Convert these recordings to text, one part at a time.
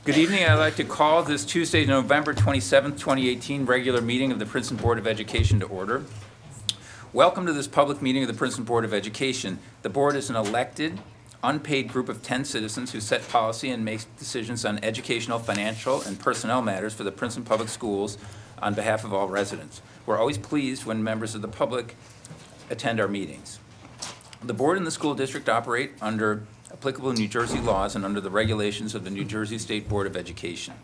Good evening. I'd like to call this Tuesday, November 27th, 2018, regular meeting of the Princeton Board of Education to order. Welcome to this public meeting of the Princeton Board of Education. The board is an elected, unpaid group of 10 citizens who set policy and make decisions on educational, financial, and personnel matters for the Princeton Public Schools on behalf of all residents. We're always pleased when members of the public attend our meetings. The board and the school district operate under applicable New Jersey laws and under the regulations of the New Jersey State Board of Education.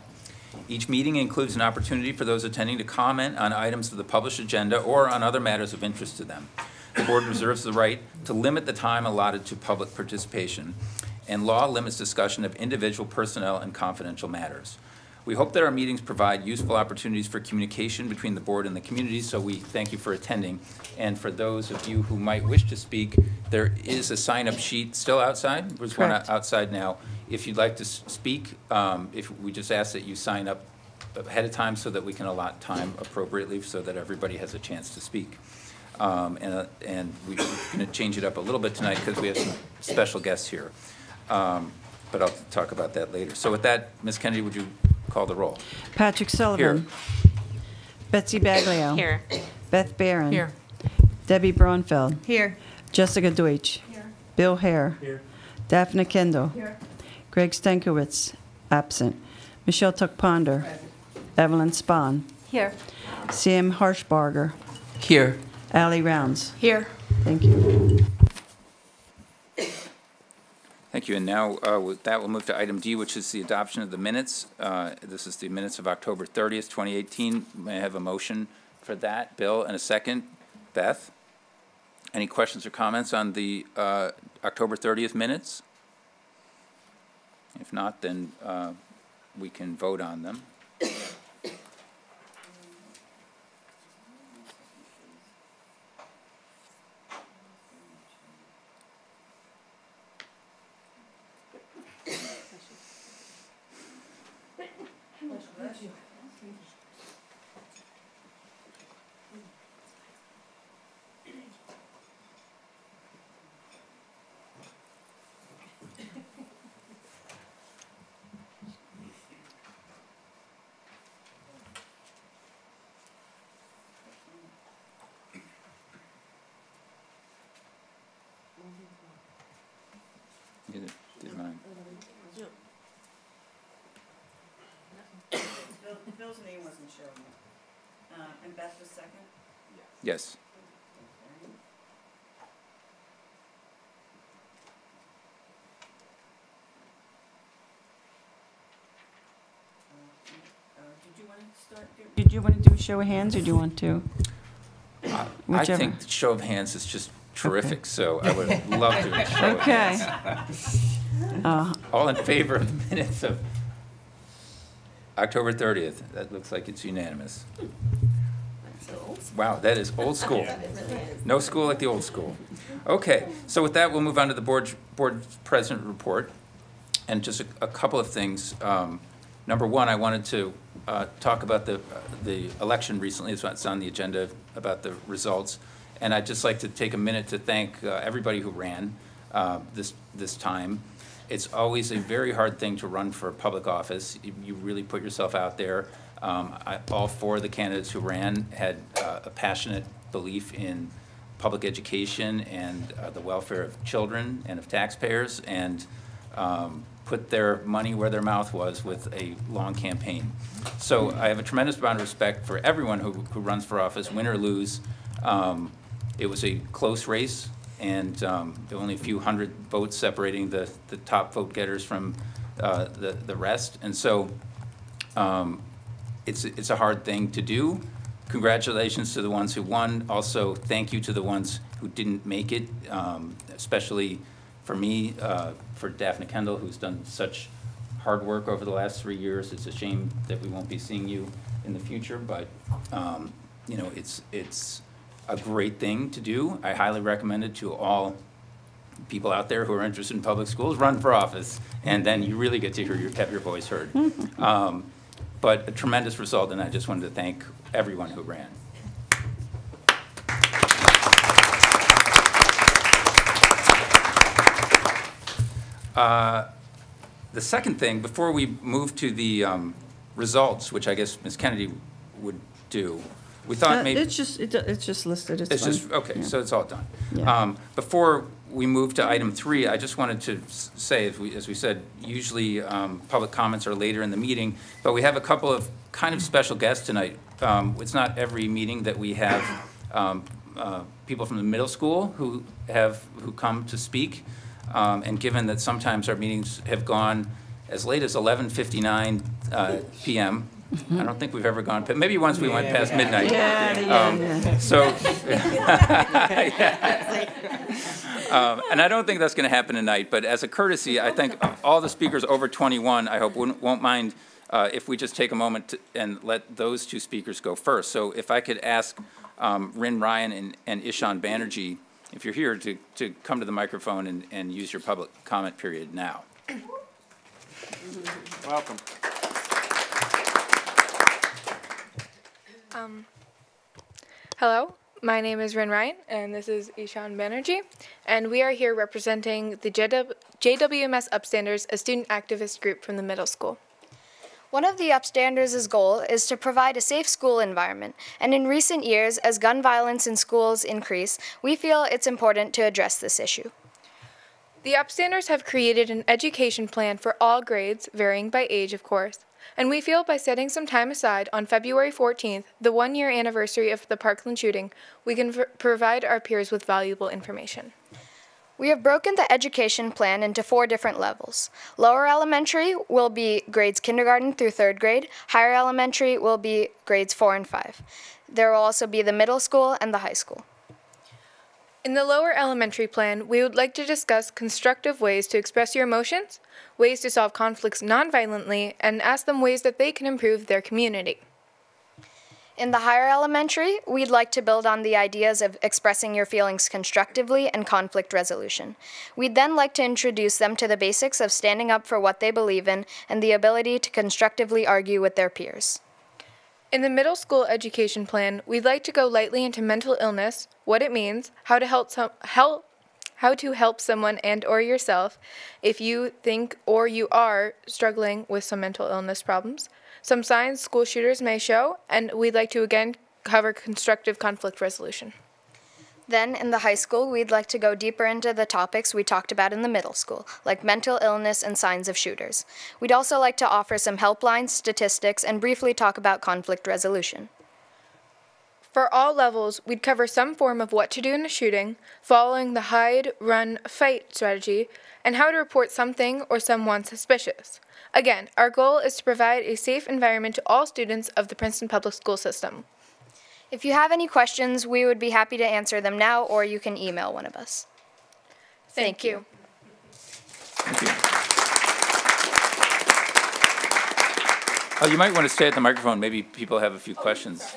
Each meeting includes an opportunity for those attending to comment on items of the published agenda or on other matters of interest to them. The board reserves the right to limit the time allotted to public participation, and law limits discussion of individual personnel and confidential matters. We hope that our meetings provide useful opportunities for communication between the board and the community, so we thank you for attending. And for those of you who might wish to speak, there is a sign-up sheet still outside. There's one outside now. If you'd like to speak, if we just ask that you sign up ahead of time so that we can allot time appropriately so that everybody has a chance to speak. And we're going to change it up a little bit tonight because we have some special guests here. But I'll talk about that later. So with that, Ms. Kennedy, would you call the roll? Patrick Sullivan. Here. Betsy Baglio. Here. Beth Barron. Here. Debbie Braunfeld. Here. Jessica Deutsch. Here. Bill Hare. Here. Daphne Kendall. Here. Greg Stankiewicz. Absent. Michelle Tuck-Ponder. Evelyn Spahn. Here. Sam Harshbarger. Here. Allie Rounds. Here. Thank you. Thank you. And now with that, we'll move to item D, which is the adoption of the minutes. This is the minutes of October 30th, 2018. May I have a motion for that? Bill, and a second. Beth? Any questions or comments on the October 30th minutes? If not, then we can vote on them. Did mine. Bill's name wasn't showing up. And Beth was second? Yes. Did you want to do a show of hands, or do you want to? I think the show of hands is just terrific, so I would love to do a show of hands. All in favor of the minutes of October 30th? That looks like it's unanimous. Wow, that is old school. No school like the old school. Okay, so with that, we'll move on to the board president report. And just a couple of things. Number one, I wanted to talk about the election recently. It's on the agenda about the results. And I'd just like to take a minute to thank everybody who ran this time. It's always a very hard thing to run for public office. You really put yourself out there. All four of the candidates who ran had a passionate belief in public education and the welfare of children and of taxpayers, and put their money where their mouth was with a long campaign. So I have a tremendous amount of respect for everyone who runs for office, win or lose. It was a close race, and there were only a few hundred votes separating the top vote getters from the rest. And so it's a hard thing to do. Congratulations to the ones who won. Also, thank you to the ones who didn't make it, especially for me, for Daphne Kendall, who's done such hard work over the last 3 years. It's a shame that we won't be seeing you in the future, but you know, it's a great thing to do. I highly recommend it to all people out there who are interested in public schools. Run for office, and then you really get to have your voice heard. But a tremendous result, and I just wanted to thank everyone who ran. The second thing, before we move to the results, which I guess Ms. Kennedy would do, we thought maybe... It's just listed, it's It's fine. just, okay, Yeah. so it's all done. Yeah. Before we move to item 3, I just wanted to say, as we said, usually public comments are later in the meeting, but we have a couple of kind of special guests tonight. It's not every meeting that we have people from the middle school who come to speak, and given that sometimes our meetings have gone as late as 11:59 p.m., I don't think we've ever gone, maybe once we went past midnight. So, and I don't think that's going to happen tonight, but as a courtesy, I think all the speakers over 21, I hope, won't mind if we just take a moment and let those two speakers go first. So if I could ask Rin Ryan and Ishan Banerjee, if you're here, to come to the microphone and use your public comment period now. Welcome. Hello, my name is Rin Ryan, and this is Ishan Banerjee, and we are here representing the JWMS Upstanders, a student activist group from the middle school. One of the Upstanders' goal is to provide a safe school environment, and in recent years, as gun violence in schools increase, we feel it's important to address this issue. The Upstanders have created an education plan for all grades, varying by age, of course, and we feel by setting some time aside on February 14th, the one-year anniversary of the Parkland shooting, we can provide our peers with valuable information. We have broken the education plan into 4 different levels. Lower elementary will be grades kindergarten through 3rd grade. Higher elementary will be grades 4 and 5. There will also be the middle school and the high school. In the lower elementary plan, we would like to discuss constructive ways to express your emotions, ways to solve conflicts nonviolently, and ask them ways that they can improve their community. In the higher elementary, we'd like to build on the ideas of expressing your feelings constructively and conflict resolution. We'd then like to introduce them to the basics of standing up for what they believe in and the ability to constructively argue with their peers. In the middle school education plan, we'd like to go lightly into mental illness, what it means, how to help someone and or yourself if you think or you are struggling with some mental illness problems, some signs school shooters may show, and we'd like to again cover constructive conflict resolution. Then, in the high school, we'd like to go deeper into the topics we talked about in the middle school, like mental illness and signs of shooters. We'd also like to offer some helplines, statistics, and briefly talk about conflict resolution. For all levels, we'd cover some form of what to do in a shooting, following the hide, run, fight strategy, and how to report something or someone suspicious. Again, our goal is to provide a safe environment to all students of the Princeton Public School System. If you have any questions, we would be happy to answer them now, or you can email one of us. Thank you. Thank you. Oh, you might want to stay at the microphone. Maybe people have a few questions.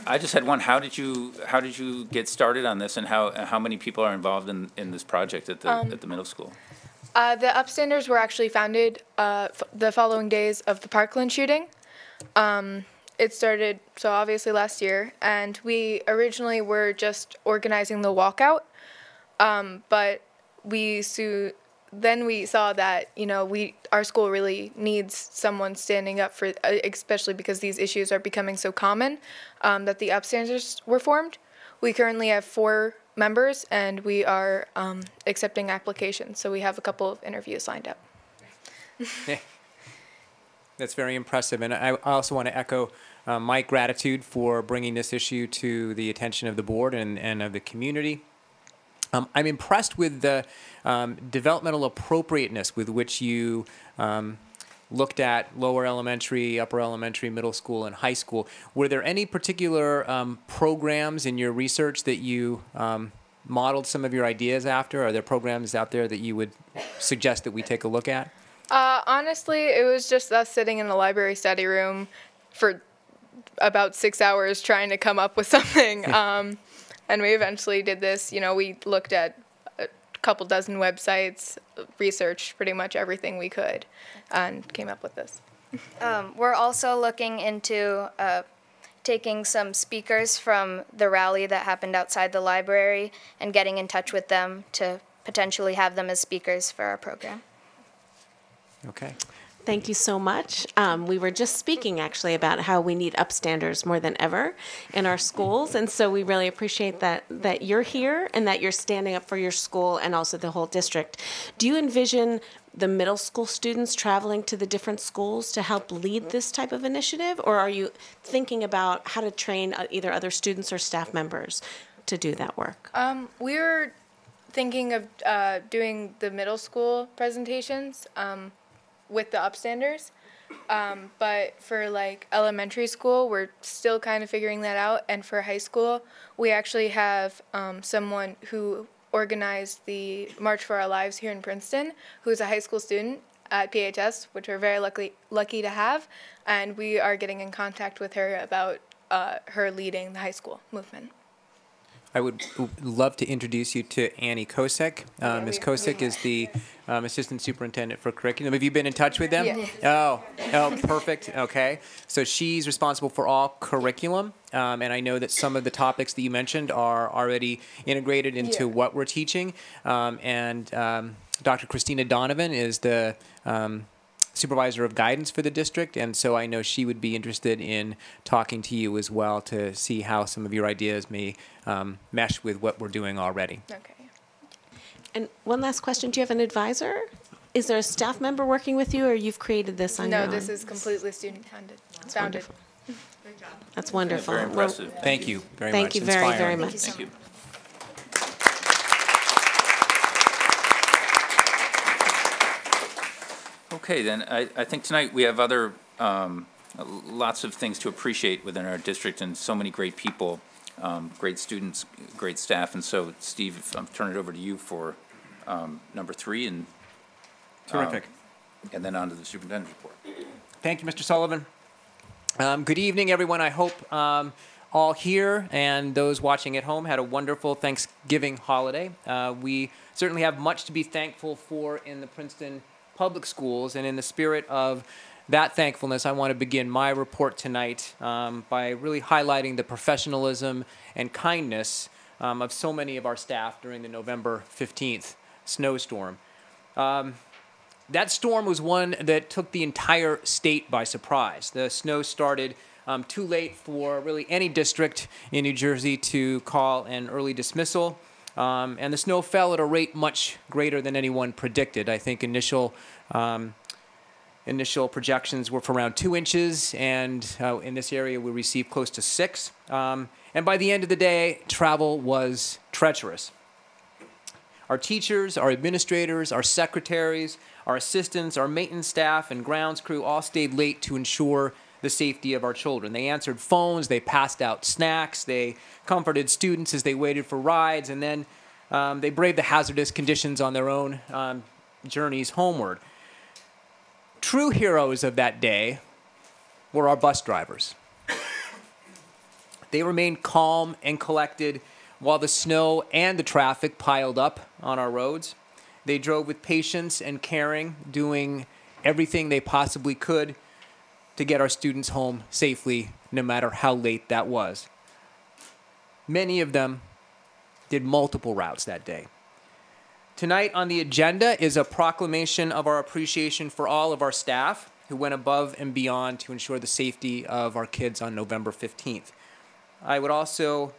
I just had one. How did you get started on this, and how many people are involved in this project at the middle school? The Upstanders were actually founded the following days of the Parkland shooting. It started, so obviously last year, and we originally were just organizing the walkout, but then we saw that, our school really needs someone standing up for, especially because these issues are becoming so common, that the Upstanders were formed. We currently have 4 members, and we are accepting applications, so we have a couple of interviews lined up. That's very impressive, and I also want to echo my gratitude for bringing this issue to the attention of the board and of the community. I'm impressed with the developmental appropriateness with which you looked at lower elementary, upper elementary, middle school, and high school. Were there any particular programs in your research that you modeled some of your ideas after? Are there programs out there that you would suggest that we take a look at? Honestly, it was just us sitting in the library study room for about 6 hours trying to come up with something. And we eventually did this. We looked at a couple dozen websites, researched pretty much everything we could, and came up with this. We're also looking into taking some speakers from the rally that happened outside the library and getting in touch with them to potentially have them as speakers for our program. Okay. Thank you so much. We were just speaking actually about how we need upstanders more than ever in our schools, and so we really appreciate that you're here and that you're standing up for your school and also the whole district. Do you envision the middle school students traveling to the different schools to help lead this type of initiative, or are you thinking about how to train either other students or staff members to do that work? We were thinking of doing the middle school presentations with the upstanders, but for like elementary school, we're still kind of figuring that out. And for high school, we actually have someone who organized the March for Our Lives here in Princeton, who's a high school student at PHS, which we're very lucky to have. And we are getting in contact with her about her leading the high school movement. I would love to introduce you to Annie Kosek. Ms. Kosek is the Assistant Superintendent for Curriculum. Have you been in touch with them? Yeah. Oh, perfect. Okay. So she's responsible for all curriculum, and I know that some of the topics that you mentioned are already integrated into what we're teaching. And Dr. Christina Donovan is the supervisor of guidance for the district, and so I know she would be interested in talking to you as well to see how some of your ideas may mesh with what we're doing already. Okay. And one last question, do you have an advisor? Is there a staff member working with you, or you've created this on your own? No, this is completely student-founded. Founded. That's wonderful. Very impressive. Thank you very much. Thank you very, very Inspiring. much. Thank you. Okay, then I think tonight we have other lots of things to appreciate within our district, and so many great people, great students, great staff. And so, Steve, I'm turning it over to you for number 3, and Terrific. And then on to the superintendent's report. Thank you, Mr. Sullivan. Good evening, everyone. I hope all here and those watching at home had a wonderful Thanksgiving holiday. We certainly have much to be thankful for in the Princeton Public Schools, and in the spirit of that thankfulness, I want to begin my report tonight by really highlighting the professionalism and kindness of so many of our staff during the November 15th snowstorm. That storm was one that took the entire state by surprise. The snow started too late for really any district in New Jersey to call an early dismissal. And the snow fell at a rate much greater than anyone predicted. I think initial projections were for around 2 inches, and in this area we received close to 6. And by the end of the day, travel was treacherous. Our teachers, our administrators, our secretaries, our assistants, our maintenance staff, and grounds crew all stayed late to ensure the safety of our children. They answered phones, they passed out snacks, they comforted students as they waited for rides, and then they braved the hazardous conditions on their own journeys homeward. True heroes of that day were our bus drivers. They remained calm and collected while the snow and the traffic piled up on our roads. They drove with patience and caring, doing everything they possibly could to get our students home safely, no matter how late that was. Many of them did multiple routes that day. Tonight on the agenda is a proclamation of our appreciation for all of our staff who went above and beyond to ensure the safety of our kids on November 15th. I would also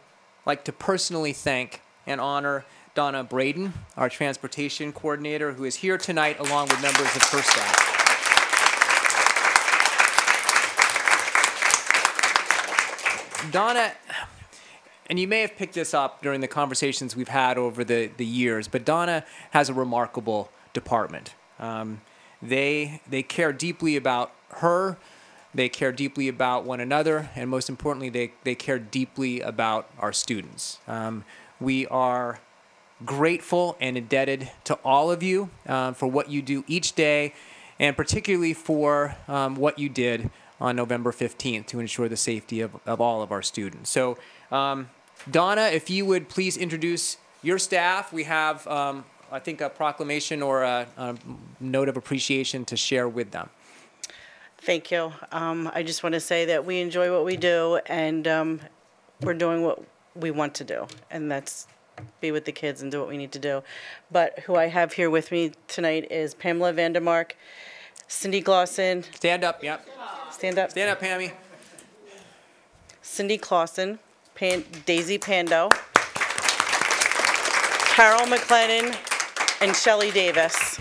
like to personally thank and honor Donna Braden, our transportation coordinator, who is here tonight along with members of her staff. Donna, and you may have picked this up during the conversations we've had over the years, but Donna has a remarkable department. They care deeply about her, they care deeply about one another, and most importantly, they care deeply about our students. We are grateful and indebted to all of you for what you do each day, and particularly for what you did on November 15th to ensure the safety of all of our students. So, Donna, if you would please introduce your staff. We have, I think, a proclamation or a note of appreciation to share with them. Thank you. I just want to say that we enjoy what we do, and we're doing what we want to do, and that's be with the kids and do what we need to do. But who I have here with me tonight is Pamela Vandermark, Cindy Clausen. Stand up, yep. Stand up. Stand up, Pammy. Cindy Clausen. Daisy Pando. Carol McLennan. And Shelley Davis.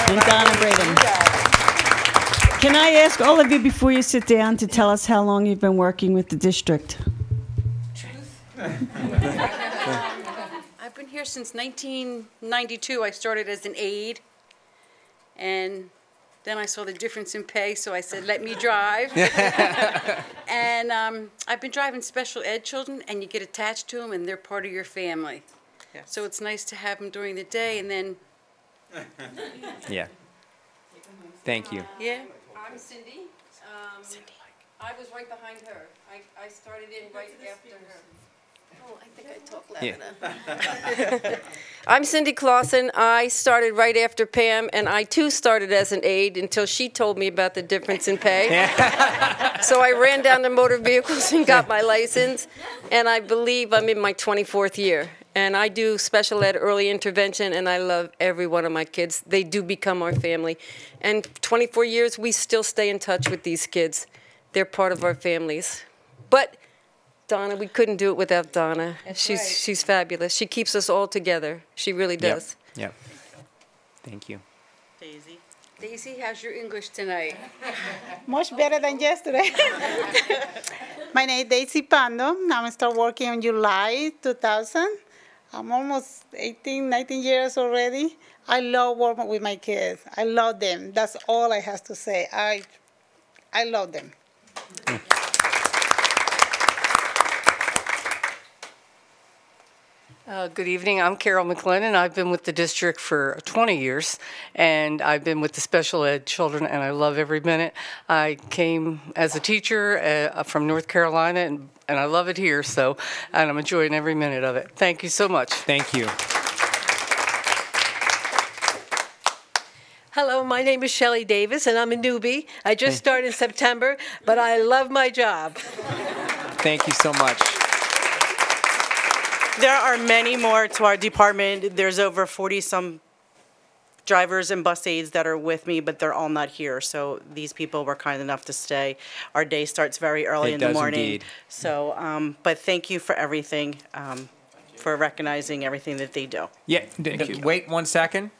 And Donna Braden. Can I ask all of you before you sit down to tell us how long you've been working with the district? I've been here since 1992. I started as an aide, and then I saw the difference in pay, so I said, let me drive. And I've been driving special ed children, and you get attached to them, and they're part of your family. Yes. So it's nice to have them during the day, and then... Yeah. Thank you. Yeah. I'm Cindy. I was right behind her. I started in right after her. Oh, I think I talk loud enough. I'm Cindy Clausen. I started right after Pam, and I too started as an aide until she told me about the difference in pay. So I ran down to motor vehicles and got my license, and I believe I'm in my 24th year. And I do special ed early intervention, and I love every one of my kids. They do become our family. And 24 years, we still stay in touch with these kids. They're part of our families. But Donna, we couldn't do it without Donna. She's fabulous. She keeps us all together. She really does. Yep. Thank you. Daisy. Daisy, how's your English tonight? Much better than yesterday. My name is Daisy Pando. I started working in July 2000. I'm almost 18, 19 years already. I love working with my kids. I love them. That's all I have to say. I love them. Good evening. I'm Carol McLennan. I've been with the district for 20 years, and I've been with the special ed children, and I love every minute. I came as a teacher from North Carolina, and I love it here, and I'm enjoying every minute of it. Thank you so much. Thank you. Hello, my name is Shelley Davis, and I'm a newbie. I just started in September, but I love my job. Thank you so much. There are many more to our department. There's over 40-some drivers and bus aides that are with me, but they're all not here. So these people were kind enough to stay. Our day starts very early in the morning. Indeed. So, but thank you for everything, for recognizing everything that they do. Yeah. Wait 1 second.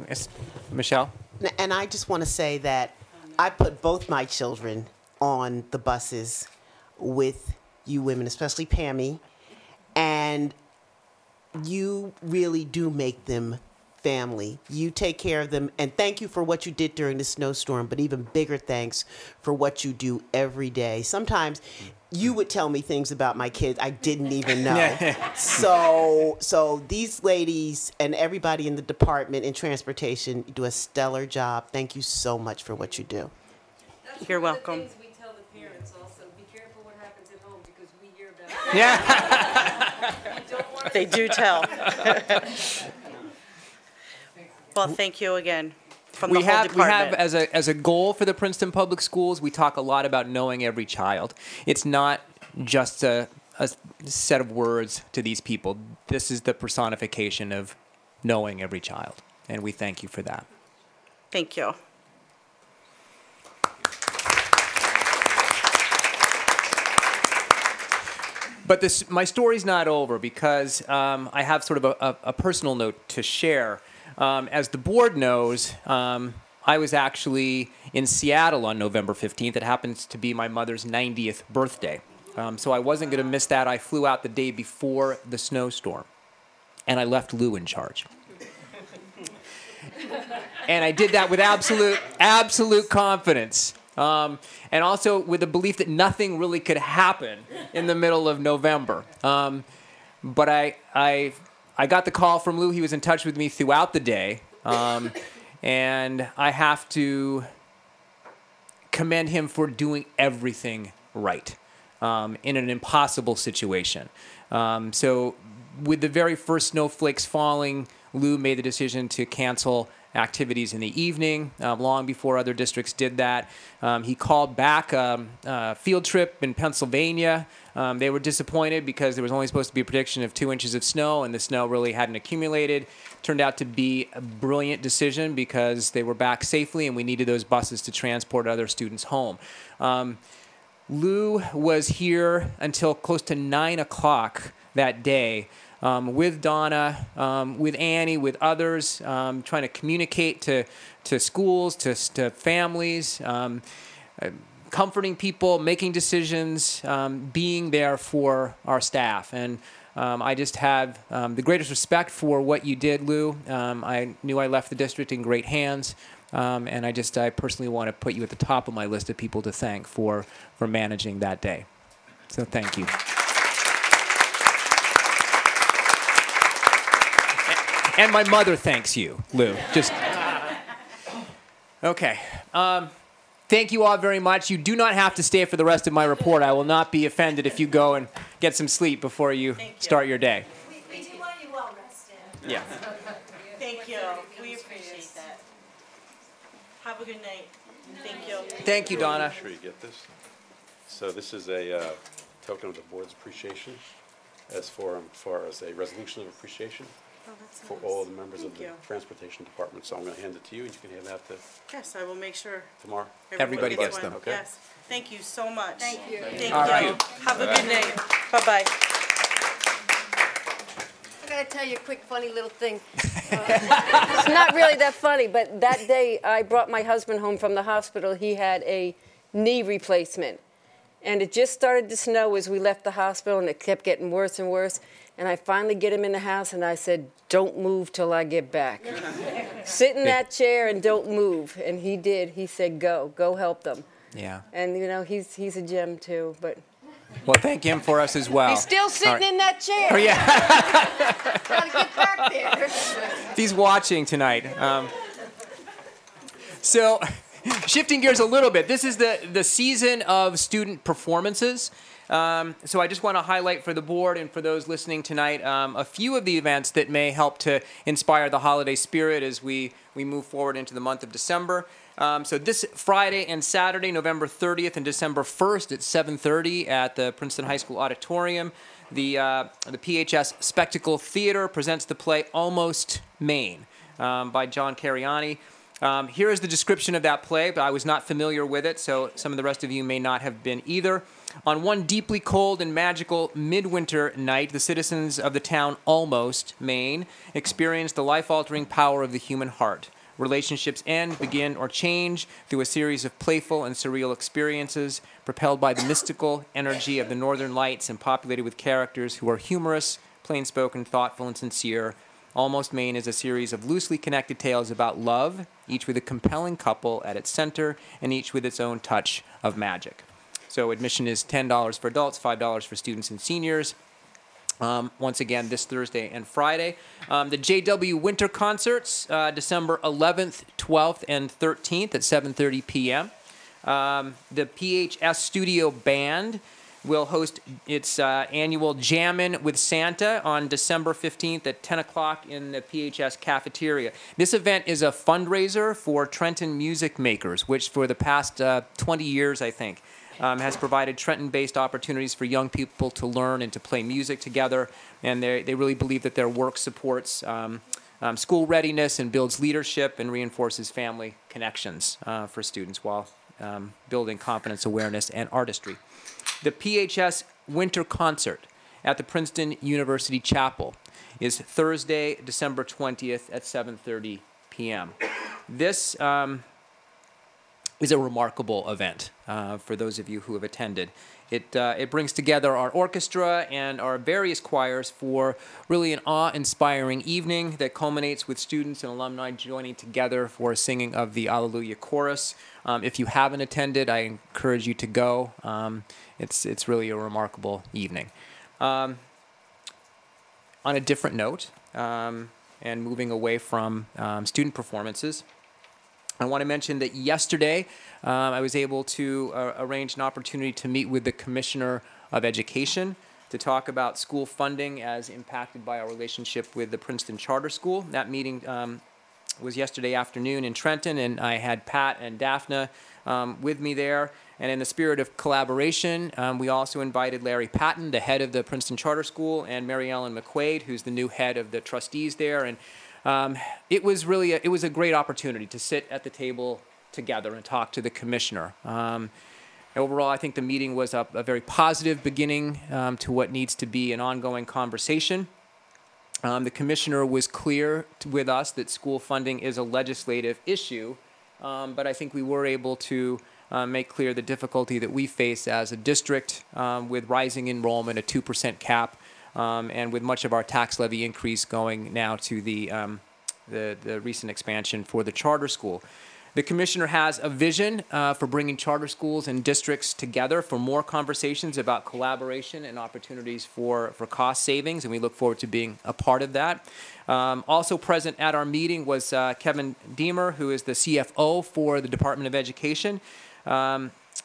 Yes, Michelle? And I just want to say that I put both my children on the buses with you women, especially Pammy, and you really do make them family. You take care of them, and thank you for what you did during the snowstorm, but even bigger thanks for what you do every day. Sometimes you would tell me things about my kids I didn't even know. So these ladies and everybody in the department in transportation do a stellar job. Thank you so much for what you do. You're welcome. That's one of the things we tell the parents also. Be careful what happens at home because we hear about it. Yeah. They do tell. Well, thank you again. From the whole department. as a goal for the Princeton Public Schools, we talk a lot about knowing every child. It's not just a set of words to these people. This is the personification of knowing every child, and we thank you for that. Thank you. But my story's not over because I have sort of a personal note to share. As the board knows, I was actually in Seattle on November 15th. It happens to be my mother's 90th birthday. So I wasn't going to miss that. I flew out the day before the snowstorm, and I left Lou in charge. And I did that with absolute confidence. And also with the belief that nothing really could happen in the middle of November. But I got the call from Lou. He was in touch with me throughout the day. And I have to commend him for doing everything right in an impossible situation. So with the very first snowflakes falling, Lou made the decision to cancel activities in the evening, long before other districts did that. He called back a field trip in Pennsylvania. They were disappointed because there was only supposed to be a prediction of 2 inches of snow, and the snow really hadn't accumulated. Turned out to be a brilliant decision because they were back safely, and we needed those buses to transport other students home. Lou was here until close to 9 o'clock that day with Donna, with Annie, with others, trying to communicate to schools, to families, comforting people, making decisions, being there for our staff. And I just have the greatest respect for what you did, Lou. I knew I left the district in great hands. And I personally want to put you at the top of my list of people to thank for managing that day. So thank you. And my mother thanks you, Lou. Just okay. Thank you all very much. You do not have to stay for the rest of my report. I will not be offended if you go and get some sleep before you start your day. We do want you well rested. Yeah. Thank you. We appreciate that. Have a good night. Thank you. Thank you, Donna. Make sure you get this. So this is a token of the board's appreciation as far as a resolution of appreciation for all the members of the transportation department. So I'm going to hand it to you, and you can hand that to Yes, I will make sure tomorrow. Everybody gets one. them. Okay. Yes. Thank you so much. Thank you. Thank All you. right. Have a good night. Bye-bye. I gotta tell you a quick, funny little thing. It's not really that funny, but that day I brought my husband home from the hospital. He had a knee replacement. And it just started to snow as we left the hospital, and it kept getting worse and worse. And I finally get him in the house, and I said, "Don't move till I get back. Sit in that chair and don't move." And he did. He said, "Go help them." Yeah. And you know, he's a gem too, but Well, thank him for us as well. he's still sitting in that chair. Oh, yeah. Gotta get back there. He's watching tonight. So, shifting gears a little bit, this is the season of student performances. So I just want to highlight for the board and for those listening tonight a few of the events that may help to inspire the holiday spirit as we move forward into the month of December. So this Friday and Saturday, November 30th and December 1st at 7:30 at the Princeton High School Auditorium, the PHS Spectacle Theater presents the play Almost Maine by John Cariani. Here is the description of that play, but I was not familiar with it, so some of the rest of you may not have been either. On one deeply cold and magical midwinter night, the citizens of the town Almost, Maine, experienced the life-altering power of the human heart. Relationships end, begin, or change through a series of playful and surreal experiences, propelled by the mystical energy of the Northern Lights and populated with characters who are humorous, plain-spoken, thoughtful, and sincere. Almost Maine is a series of loosely connected tales about love, each with a compelling couple at its center, and each with its own touch of magic. So admission is $10 for adults, $5 for students and seniors. Once again, this Thursday and Friday. The JW Winter Concerts, December 11th, 12th, and 13th at 7:30 p.m. The PHS Studio Band will host its annual Jammin' with Santa on December 15th at 10 o'clock in the PHS cafeteria. This event is a fundraiser for Trenton Music Makers, which for the past 20 years, I think, has provided Trenton-based opportunities for young people to learn and to play music together. And they really believe that their work supports school readiness and builds leadership and reinforces family connections for students while building confidence, awareness, and artistry. The PHS Winter Concert at the Princeton University Chapel is Thursday, December 20th at 7:30 p.m. This is a remarkable event for those of you who have attended. It brings together our orchestra and our various choirs for really an awe-inspiring evening that culminates with students and alumni joining together for singing of the Alleluia Chorus. If you haven't attended, I encourage you to go. It's really a remarkable evening. On a different note, and moving away from student performances, I want to mention that yesterday I was able to arrange an opportunity to meet with the Commissioner of Education to talk about school funding as impacted by our relationship with the Princeton Charter School. That meeting was yesterday afternoon in Trenton, and I had Pat and Daphne with me there. And in the spirit of collaboration, we also invited Larry Patton, the head of the Princeton Charter School, and Mary Ellen McQuaid, who's the new head of the trustees there. And it was really it was a great opportunity to sit at the table together and talk to the commissioner. Overall, I think the meeting was a very positive beginning to what needs to be an ongoing conversation. The commissioner was clear with us that school funding is a legislative issue, but I think we were able to make clear the difficulty that we face as a district with rising enrollment, a 2% cap, and with much of our tax levy increase going now to the recent expansion for the charter school. The commissioner has a vision for bringing charter schools and districts together for more conversations about collaboration and opportunities for cost savings, and we look forward to being a part of that. Also present at our meeting was Kevin Deemer, who is the CFO for the Department of Education.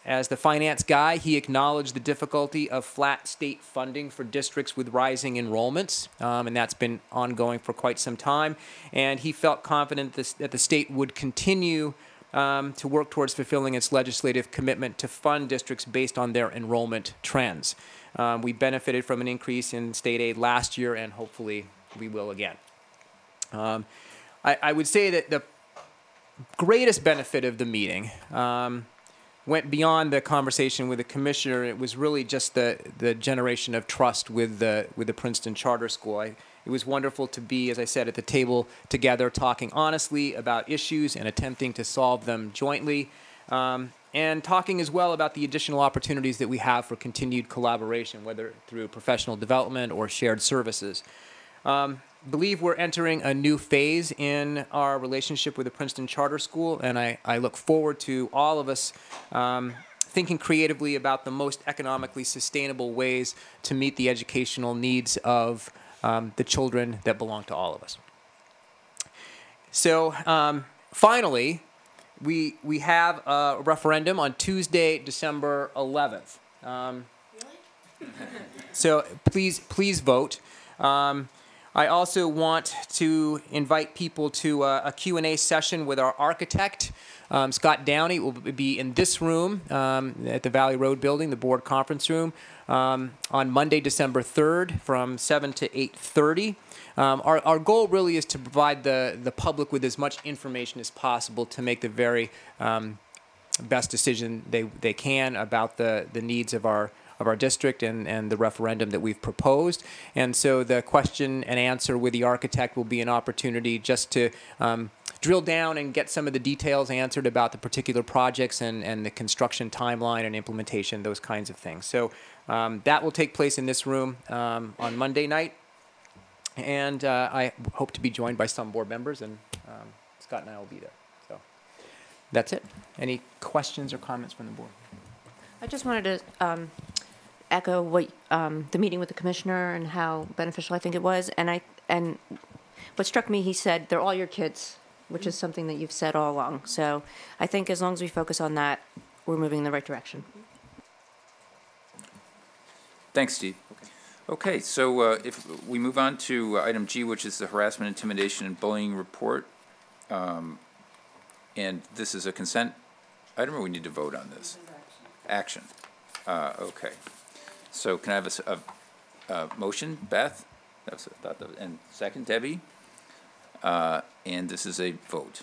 As the finance guy, he acknowledged the difficulty of flat state funding for districts with rising enrollments, and that's been ongoing for quite some time. And he felt confident that the state would continue to work towards fulfilling its legislative commitment to fund districts based on their enrollment trends. We benefited from an increase in state aid last year, and hopefully we will again. I would say that the greatest benefit of the meeting went beyond the conversation with the commissioner. It was really just the generation of trust with the Princeton Charter School. It was wonderful to be, as I said, at the table together, talking honestly about issues and attempting to solve them jointly, and talking as well about the additional opportunities that we have for continued collaboration, whether through professional development or shared services. Believe we're entering a new phase in our relationship with the Princeton Charter School, and I look forward to all of us thinking creatively about the most economically sustainable ways to meet the educational needs of the children that belong to all of us. So finally, we have a referendum on Tuesday, December 11th. So please vote. I also want to invite people to a Q&A session with our architect, Scott Downey. Will be in this room at the Valley Road building, the board conference room, on Monday, December 3rd from 7 to 8:30. Our goal really is to provide the public with as much information as possible to make the very best decision they can about the needs of our district and the referendum that we've proposed. And so the question and answer with the architect will be an opportunity just to drill down and get some of the details answered about the particular projects and the construction timeline and implementation, those kinds of things. So that will take place in this room on Monday night. And I hope to be joined by some board members, and Scott and I will be there. So that's it. Any questions or comments from the board? I just wanted to echo what the meeting with the commissioner and how beneficial I think it was. And what struck me, he said, they're all your kids, which is something that you've said all along. So I think as long as we focus on that, we're moving in the right direction. Thanks, Steve. Okay, so if we move on to item G, which is the harassment, intimidation, and bullying report. And this is a consent item, or we need to vote on this? Action. Okay. So can I have a motion, Beth? And second, Debbie? And this is a vote.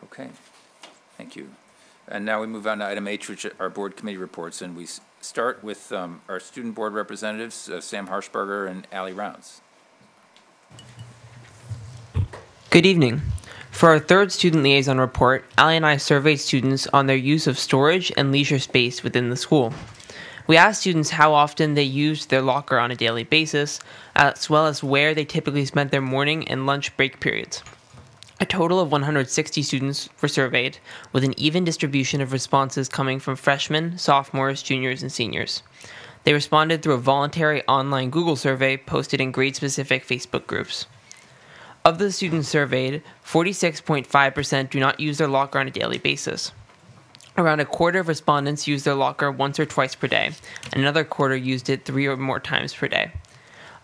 Okay, thank you. And now we move on to item H, which are board committee reports, and we start with our student board representatives, Sam Harshberger and Allie Rounds. Good evening. For our third student liaison report, Allie and I surveyed students on their use of storage and leisure space within the school. We asked students how often they used their locker on a daily basis, as well as where they typically spent their morning and lunch break periods. A total of 160 students were surveyed, with an even distribution of responses coming from freshmen, sophomores, juniors, and seniors. They responded through a voluntary online Google survey posted in grade-specific Facebook groups. Of the students surveyed, 46.5% do not use their locker on a daily basis. Around a quarter of respondents use their locker once or twice per day, and another quarter used it 3 or more times per day.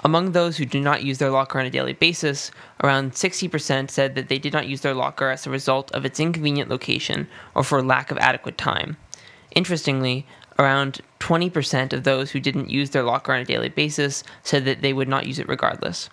Among those who do not use their locker on a daily basis, around 60% said that they did not use their locker as a result of its inconvenient location or for lack of adequate time. Interestingly, around 20% of those who didn't use their locker on a daily basis said that they would not use it regardless.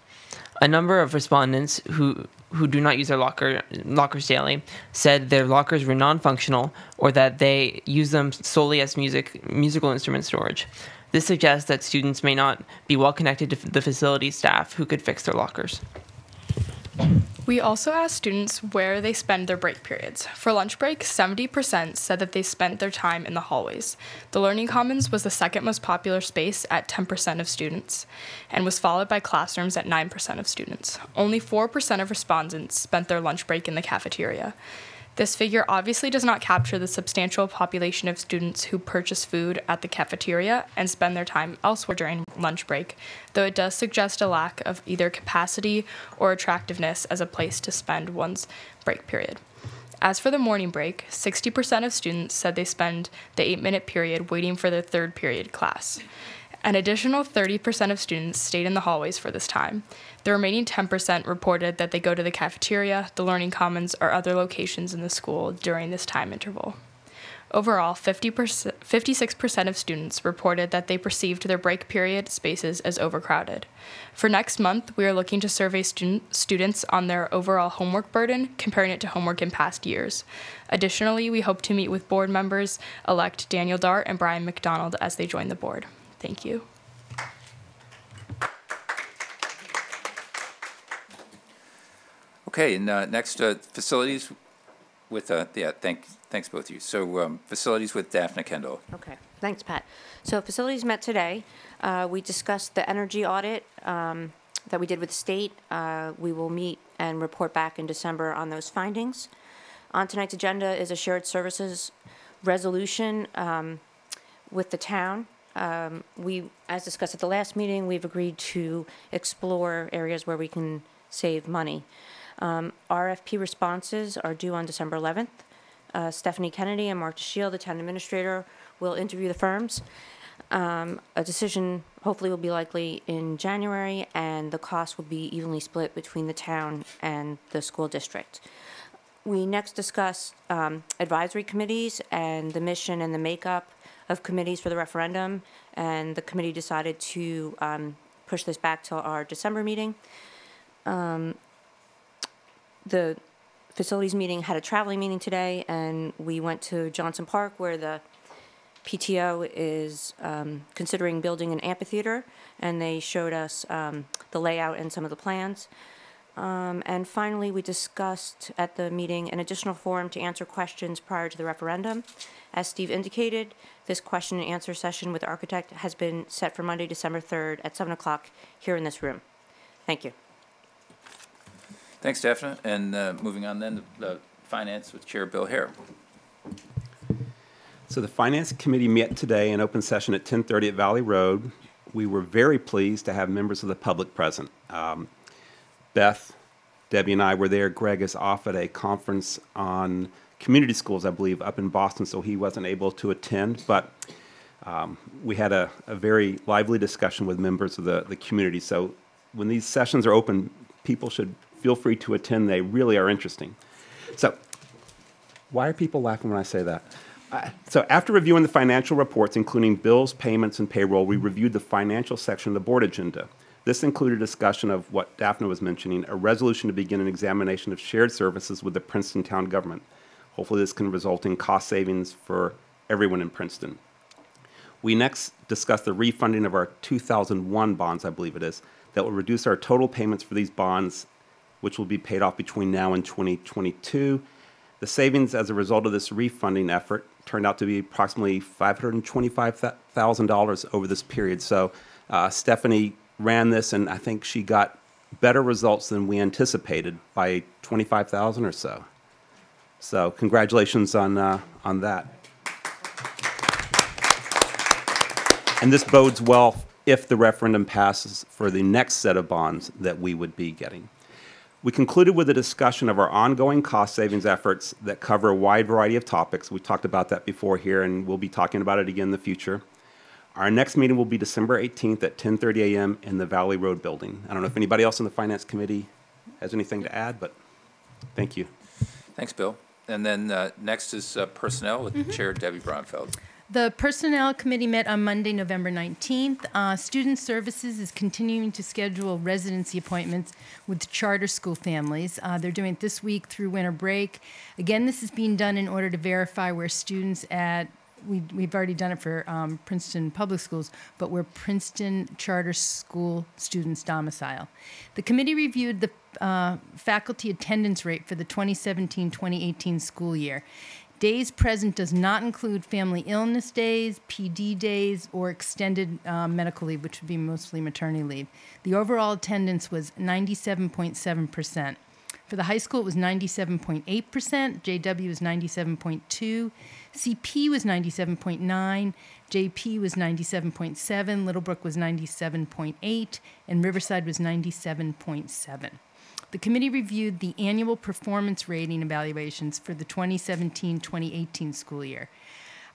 A number of respondents who do not use their lockers daily said their lockers were non-functional or that they use them solely as musical instrument storage. This suggests that students may not be well connected to the facility staff who could fix their lockers. We also asked students where they spend their break periods. For lunch break, 70% said that they spent their time in the hallways. The Learning Commons was the second most popular space at 10% of students, and was followed by classrooms at 9% of students. Only 4% of respondents spent their lunch break in the cafeteria. This figure obviously does not capture the substantial population of students who purchase food at the cafeteria and spend their time elsewhere during lunch break, though it does suggest a lack of either capacity or attractiveness as a place to spend one's break period. As for the morning break, 60% of students said they spend the 8-minute period waiting for their third period class. An additional 30% of students stayed in the hallways for this time. The remaining 10% reported that they go to the cafeteria, the Learning Commons, or other locations in the school during this time interval. Overall, 56% of students reported that they perceived their break period spaces as overcrowded. For next month, we are looking to survey students on their overall homework burden, comparing it to homework in past years. Additionally, we hope to meet with board members-elect Daniel Dart and Brian McDonald as they join the board. Thank you. Okay, and next, facilities with, thanks both of you. So facilities with Daphne Kendall. Okay, thanks, Pat. So facilities met today. We discussed the energy audit that we did with the state. We will meet and report back in December on those findings. On tonight's agenda is a shared services resolution with the town. As discussed at the last meeting, we've agreed to explore areas where we can save money. RFP responses are due on December 11th. Stephanie Kennedy and Mark DeShiel, the town administrator, will interview the firms. A decision hopefully will be likely in January, and the cost will be evenly split between the town and the school district. We next discussed advisory committees and the mission and the makeup of committees for the referendum, and the committee decided to push this back till our December meeting. The facilities meeting had a traveling meeting today, and we went to Johnson Park, where the PTO is considering building an amphitheater, and they showed us the layout and some of the plans. And finally, we discussed at the meeting an additional forum to answer questions prior to the referendum. As Steve indicated, this question and answer session with the architect has been set for Monday, December 3rd at 7 o'clock here in this room. Thank you. Thanks, Daphne. And moving on then, the finance with Chair Bill Hare. So the Finance Committee met today in open session at 10:30 at Valley Road. We were very pleased to have members of the public present. Beth, Debbie, and I were there. Greg is off at a conference on community schools, I believe, up in Boston, so he wasn't able to attend. But we had a very lively discussion with members of the community. So when these sessions are open, people should feel free to attend. They really are interesting. So why are people laughing when I say that? So after reviewing the financial reports, including bills, payments, and payroll, we reviewed the financial section of the board agenda. This included a discussion of what Daphne was mentioning, a resolution to begin an examination of shared services with the Princeton town government. Hopefully this can result in cost savings for everyone in Princeton. We next discussed the refunding of our 2001 bonds, I believe it is, that will reduce our total payments for these bonds, which will be paid off between now and 2022. The savings as a result of this refunding effort turned out to be approximately $525,000 over this period. So Stephanie ran this, and I think she got better results than we anticipated by 25,000 or so. So congratulations on that. And this bodes well if the referendum passes for the next set of bonds that we would be getting. We concluded with a discussion of our ongoing cost savings efforts that cover a wide variety of topics. We talked about that before here, and we'll be talking about it again in the future. Our next meeting will be December 18th at 10:30 a.m. in the Valley Road building. I don't know if anybody else in the Finance Committee has anything to add, but thank you. Thanks, Bill. And then next is Personnel with Chair Debbie Braunfeld. The Personnel Committee met on Monday, November 19th. Student Services is continuing to schedule residency appointments with charter school families. They're doing it this week through winter break. Again, this is being done in order to verify where students at we've already done it for Princeton Public Schools, but where Princeton Charter School students domicile. The committee reviewed the faculty attendance rate for the 2017-2018 school year. Days present does not include family illness days, PD days, or extended medical leave, which would be mostly maternity leave. The overall attendance was 97.7%. For the high school, it was 97.8%, JW was 97.2%, CP was 97.9%, JP was 97.7%, Littlebrook was 97.8%, and Riverside was 97.7%. The committee reviewed the annual performance rating evaluations for the 2017-2018 school year.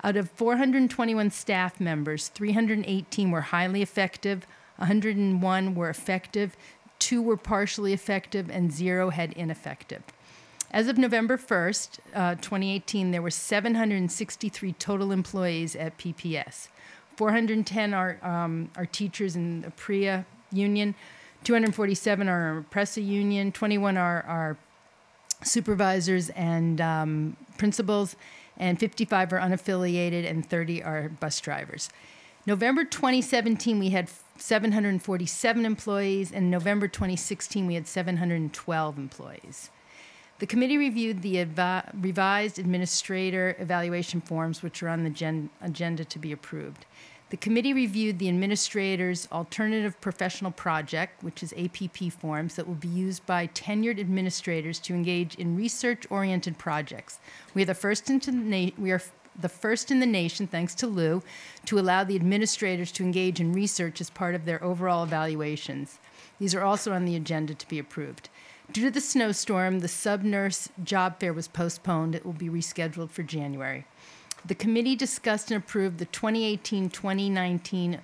Out of 421 staff members, 318 were highly effective, 101 were effective, 2 were partially effective, and 0 had ineffective. As of November 1st, 2018, there were 763 total employees at PPS. 410 are teachers in the PREA union, 247 are in PRESA union, 21 are supervisors and principals, and 55 are unaffiliated, and 30 are bus drivers. November 2017, we had 747 employees, and November 2016, we had 712 employees. The committee reviewed the revised administrator evaluation forms, which are on the agenda to be approved. The committee reviewed the administrator's alternative professional project, which is APP forms that will be used by tenured administrators to engage in research-oriented projects. We are the first in the nation, thanks to Lou, to allow the administrators to engage in research as part of their overall evaluations. These are also on the agenda to be approved. Due to the snowstorm, the sub-nurse job fair was postponed. It will be rescheduled for January. The committee discussed and approved the 2018-2019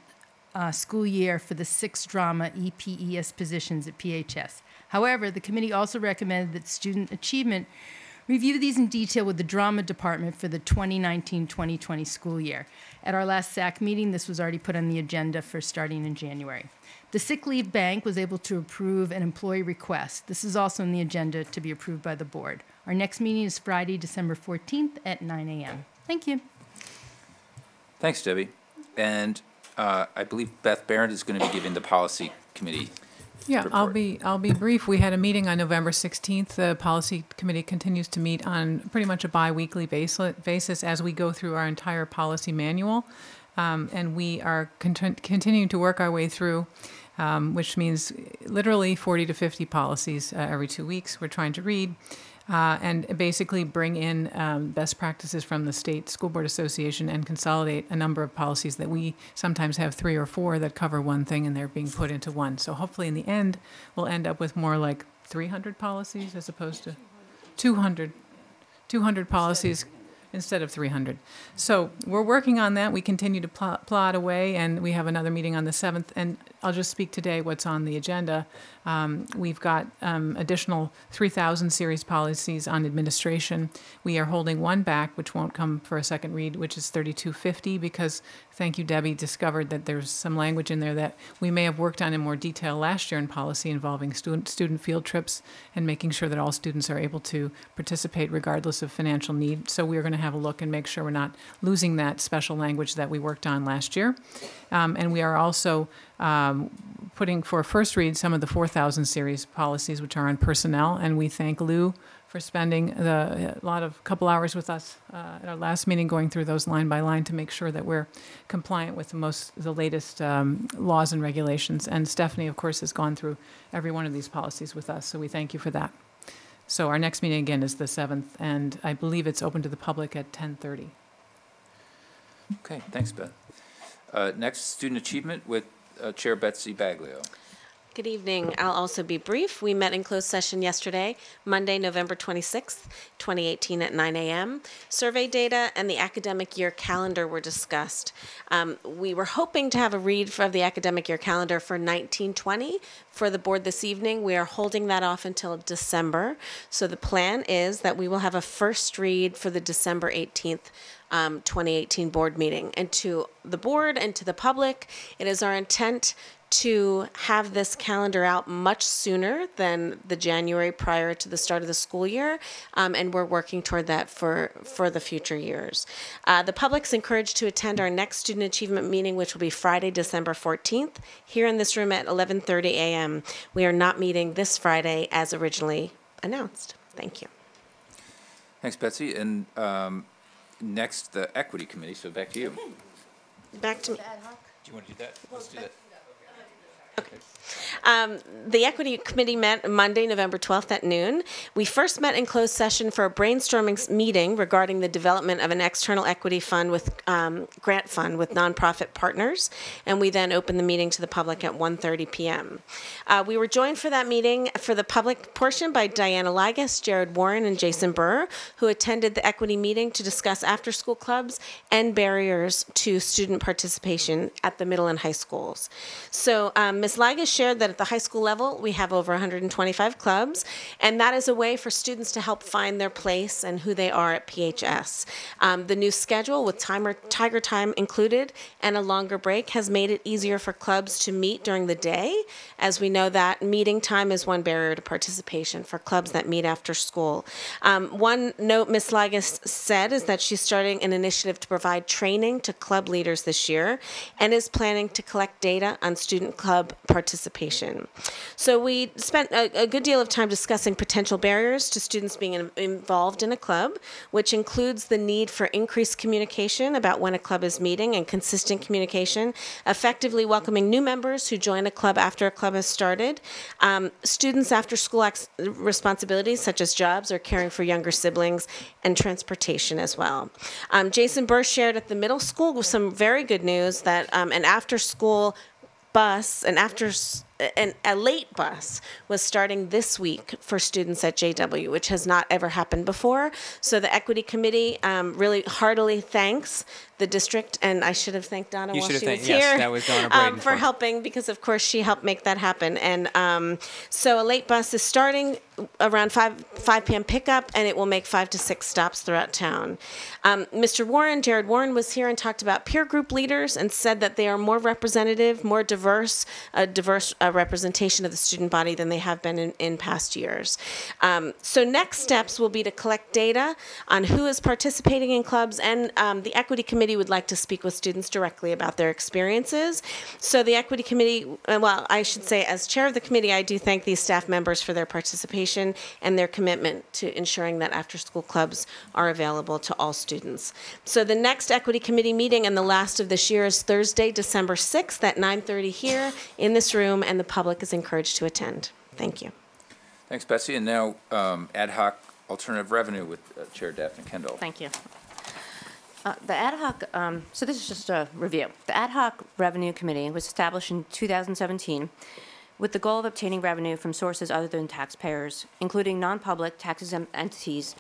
school year for the 6 drama EPES positions at PHS. However, the committee also recommended that student achievement review these in detail with the drama department for the 2019-2020 school year. At our last SAC meeting, this was already put on the agenda for starting in January. The sick leave bank was able to approve an employee request. This is also on the agenda to be approved by the board. Our next meeting is Friday, December 14th at 9 a.m. Thank you. Thanks, Debbie. And I believe Beth Barrett is going to be giving the policy committee report. I'll be brief. We had a meeting on November 16th. The policy committee continues to meet on pretty much a bi-weekly basis as we go through our entire policy manual. And we are continuing to work our way through, which means literally 40 to 50 policies every 2 weeks we're trying to read. And basically bring in best practices from the State School Board Association and consolidate a number of policies that we sometimes have 3 or 4 that cover one thing and they're being put into one. So hopefully in the end, we'll end up with more like 300 policies as opposed to 200 policies instead of 300. So we're working on that. We continue to plot away, and we have another meeting on the 7th. And I'll just speak today what's on the agenda. We've got additional 3,000 series policies on administration. We are holding one back, which won't come for a second read, which is 3250, because, thank you, Debbie, discovered that there's some language in there that we may have worked on in more detail last year in policy involving student field trips and making sure that all students are able to participate regardless of financial need. So we're going to have a look and make sure we're not losing that special language that we worked on last year. And we are also putting for first read some of the 4,000 series policies, which are on personnel. And we thank Lou for spending a couple hours with us at our last meeting, going through those line by line to make sure that we're compliant with the latest laws and regulations. And Stephanie, of course, has gone through every one of these policies with us, so we thank you for that. So our next meeting, again, is the 7th, and I believe it's open to the public at 10:30. Okay, thanks, Beth. Next, student achievement with Chair Betsy Baglio. Good evening. I'll also be brief. We met in closed session yesterday, Monday, November 26th, 2018 at 9 a.m. Survey data and the academic year calendar were discussed. We were hoping to have a read of the academic year calendar for 1920 for the board this evening. We are holding that off until December. So the plan is that we will have a first read for the December 18th 2018 board meeting. And to the board and to the public, it is our intent to have this calendar out much sooner than the January prior to the start of the school year, and we're working toward that for the future years. The public's encouraged to attend our next student achievement meeting, which will be Friday, December 14th, here in this room at 11:30 a.m. We are not meeting this Friday as originally announced. Thank you. Thanks, Betsy. And next, the Equity Committee, so back to you. Back to me. Do you want to do that? Let's do that. Okay. The Equity Committee met Monday, November 12th at noon. We first met in closed session for a brainstorming meeting regarding the development of an external equity fund with grant fund with nonprofit partners, and we then opened the meeting to the public at 1:30 p.m. We were joined for that meeting for the public portion by Diana Ligas, Jared Warren, and Jason Burr, who attended the equity meeting to discuss after-school clubs and barriers to student participation at the middle and high schools. So Ms. Ligas shared that at the high school level, we have over 125 clubs, and that is a way for students to help find their place and who they are at PHS. The new schedule with Tiger Time included and a longer break has made it easier for clubs to meet during the day, as we know that meeting time is one barrier to participation for clubs that meet after school. One note Ms. Ligas said is that she's starting an initiative to provide training to club leaders this year and is planning to collect data on student club participation. So we spent a good deal of time discussing potential barriers to students being involved in a club, which includes the need for increased communication about when a club is meeting and consistent communication, effectively welcoming new members who join a club after a club has started, students after school responsibilities such as jobs or caring for younger siblings, and transportation as well. Jason Burr shared at the middle school with some very good news that an after-school bus, a late bus was starting this week for students at JW, which has not ever happened before. So the Equity Committee really heartily thanks the district, and I should have thanked Donna while she was here. Yes, that was Donna Braden for helping, because of course she helped make that happen. And so a late bus is starting around 5 p.m. pickup, and it will make 5 to 6 stops throughout town. Mr. Warren, Jared Warren, was here and talked about peer group leaders and said that they are more representative, more diverse, representation of the student body than they have been in past years. So next steps will be to collect data on who is participating in clubs, and the Equity Committee would like to speak with students directly about their experiences. So the Equity Committee, well, I should say as chair of the committee, I do thank these staff members for their participation and their commitment to ensuring that after-school clubs are available to all students. So the next Equity Committee meeting and the last of this year is Thursday, December 6th at 9:30 here in this room, and the public is encouraged to attend. Thank you. Thanks, Betsy. And now ad hoc alternative revenue with Chair Daphne Kendall. Thank you. The ad hoc, so this is just a review. The ad hoc revenue committee was established in 2017 with the goal of obtaining revenue from sources other than taxpayers, including non-public tax-exempt entities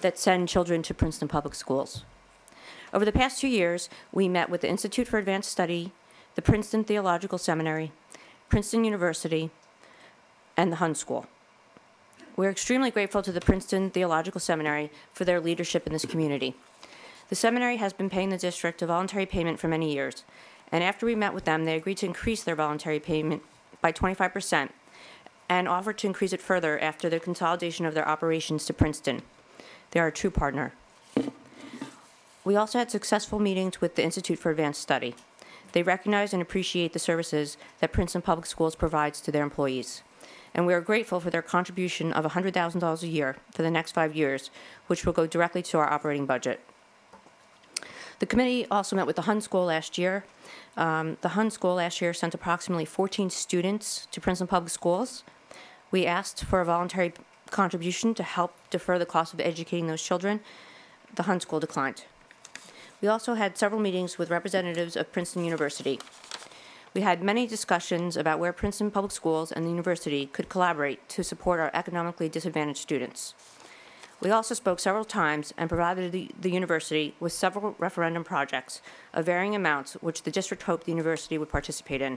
that send children to Princeton Public Schools. Over the past 2 years, we met with the Institute for Advanced Study, the Princeton Theological Seminary, Princeton University, and the Hun School. We're extremely grateful to the Princeton Theological Seminary for their leadership in this community. The seminary has been paying the district a voluntary payment for many years, and after we met with them, they agreed to increase their voluntary payment by 25% and offered to increase it further after the consolidation of their operations to Princeton. They are a true partner. We also had successful meetings with the Institute for Advanced Study. They recognize and appreciate the services that Princeton Public Schools provides to their employees. And we are grateful for their contribution of $100,000 a year for the next 5 years, which will go directly to our operating budget. The committee also met with the Hun School last year. The Hun School last year sent approximately 14 students to Princeton Public Schools. We asked for a voluntary contribution to help defer the cost of educating those children. The Hun School declined. We also had several meetings with representatives of Princeton University. We had many discussions about where Princeton Public Schools and the university could collaborate to support our economically disadvantaged students. We also spoke several times and provided the university with several referendum projects of varying amounts which the district hoped the university would participate in.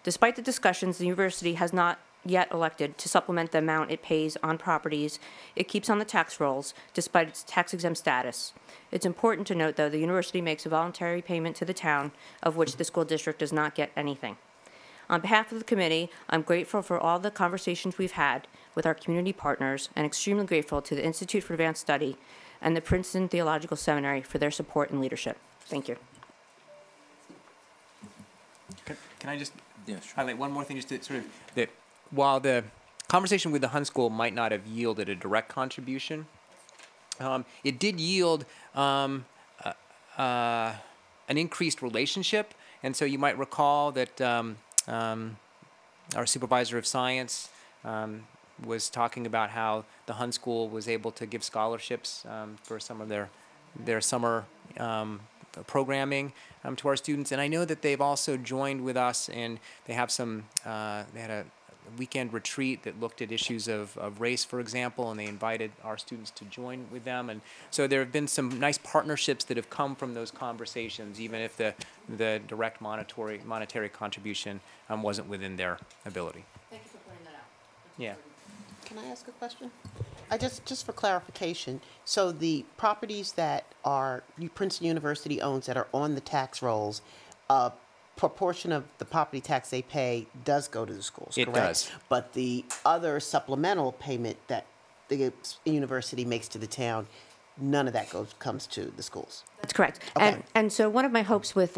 Despite the discussions, the university has not yet elected to supplement the amount it pays on properties it keeps on the tax rolls despite its tax-exempt status. It's important to note, though, the university makes a voluntary payment to the town of which the school district does not get anything. On behalf of the committee, I'm grateful for all the conversations we've had with our community partners and extremely grateful to the Institute for Advanced Study and the Princeton Theological Seminary for their support and leadership. Thank you. Can I just highlight one more thing, just to sort of, that while the conversation with the Hun School might not have yielded a direct contribution, it did yield an increased relationship. And so you might recall that our supervisor of science was talking about how the Hun School was able to give scholarships for some of their summer programming to our students. And I know that they've also joined with us, and they have some, they had a weekend retreat that looked at issues of race, for example, and they invited our students to join with them. And so there have been some nice partnerships that have come from those conversations, even if the direct monetary contribution wasn't within their ability. Thank you for pointing that out. Yeah. Can I ask a question? Just for clarification, so the properties that Princeton University owns that are on the tax rolls, proportion of the property tax they pay does go to the schools, correct? It does. But the other supplemental payment that the university makes to the town, none of that comes to the schools. That's correct. Okay. And so one of my hopes with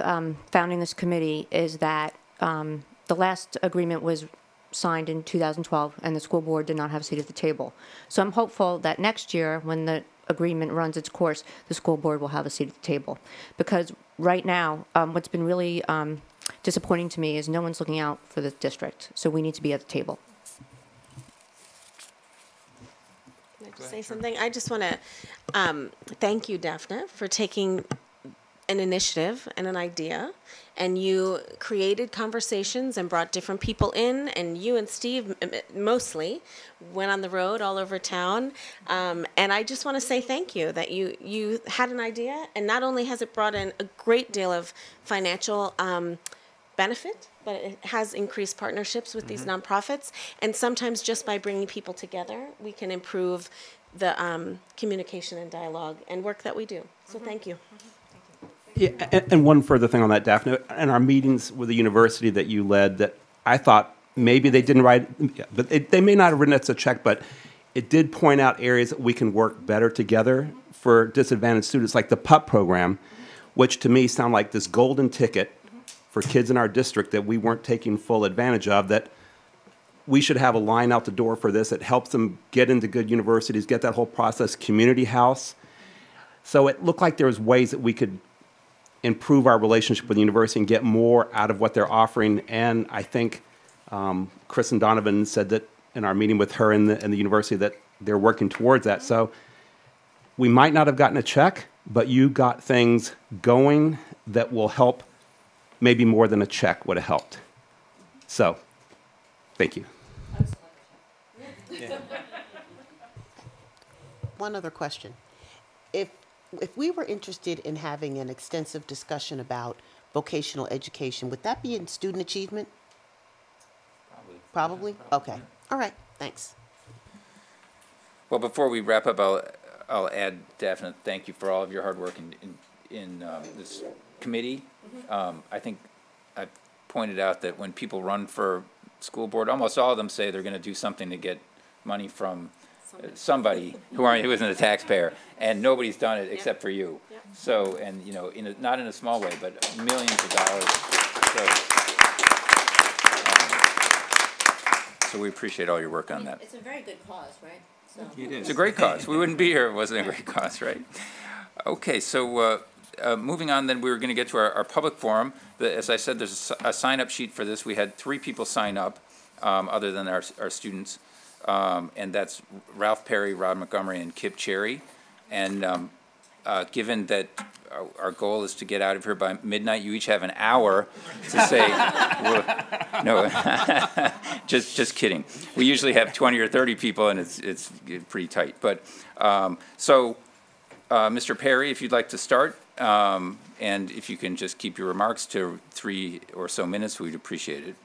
founding this committee is that the last agreement was signed in 2012, and the school board did not have a seat at the table. So I'm hopeful that next year, when the agreement runs its course, the school board will have a seat at the table. Because right now, what's been really disappointing to me is no one's looking out for the district. So we need to be at the table. Can I just say something? I just want to thank you, Daphne, for taking an initiative and an idea, and you created conversations and brought different people in, and you and Steve mostly went on the road all over town, and I just want to say thank you that you had an idea, and not only has it brought in a great deal of financial benefit, but it has increased partnerships with these nonprofits, and sometimes just by bringing people together, we can improve the communication and dialogue and work that we do. So thank you. Yeah, and one further thing on that, Daphne, in our meetings with the university that you led, that I thought maybe they didn't write, but they may not have written us a check, but it did point out areas that we can work better together for disadvantaged students, like the PUP program, which to me sound like this golden ticket for kids in our district that we weren't taking full advantage of, that we should have a line out the door for this. It helps them get into good universities, get that whole process, community house. So it looked like there was ways that we could improve our relationship with the university and get more out of what they're offering. And I think Chris and Donovan said that in our meeting with her and the university that they're working towards that. So we might not have gotten a check, but you got things going that will help, maybe more than a check would have helped. So, thank you. One other question. If we were interested in having an extensive discussion about vocational education, would that be in student achievement? Probably? Okay. All right. Thanks. Well, before we wrap up, I'll add definite thank you for all of your hard work in this committee. I think I pointed out that when people run for school board, almost all of them say they're going to do something to get money from somebody who isn't a taxpayer, and nobody's done it except for you. So, and you know, not in a small way, but millions of dollars. So we appreciate all your work on that. It's a very good cause, right? So. It is. It's a great cause. We wouldn't be here if it wasn't a great cause, right? Okay, so moving on, then we're going to get to our public forum. As I said, there's a sign-up sheet for this. We had 3 people sign up, other than our students, and that's Ralph Perry, Rod Montgomery, and Kip Cherry. And given that our goal is to get out of here by midnight, you each have an hour to say, no, just kidding. We usually have 20 or 30 people, and it's pretty tight. But Mr. Perry, if you'd like to start, and if you can just keep your remarks to 3 or so minutes, we'd appreciate it.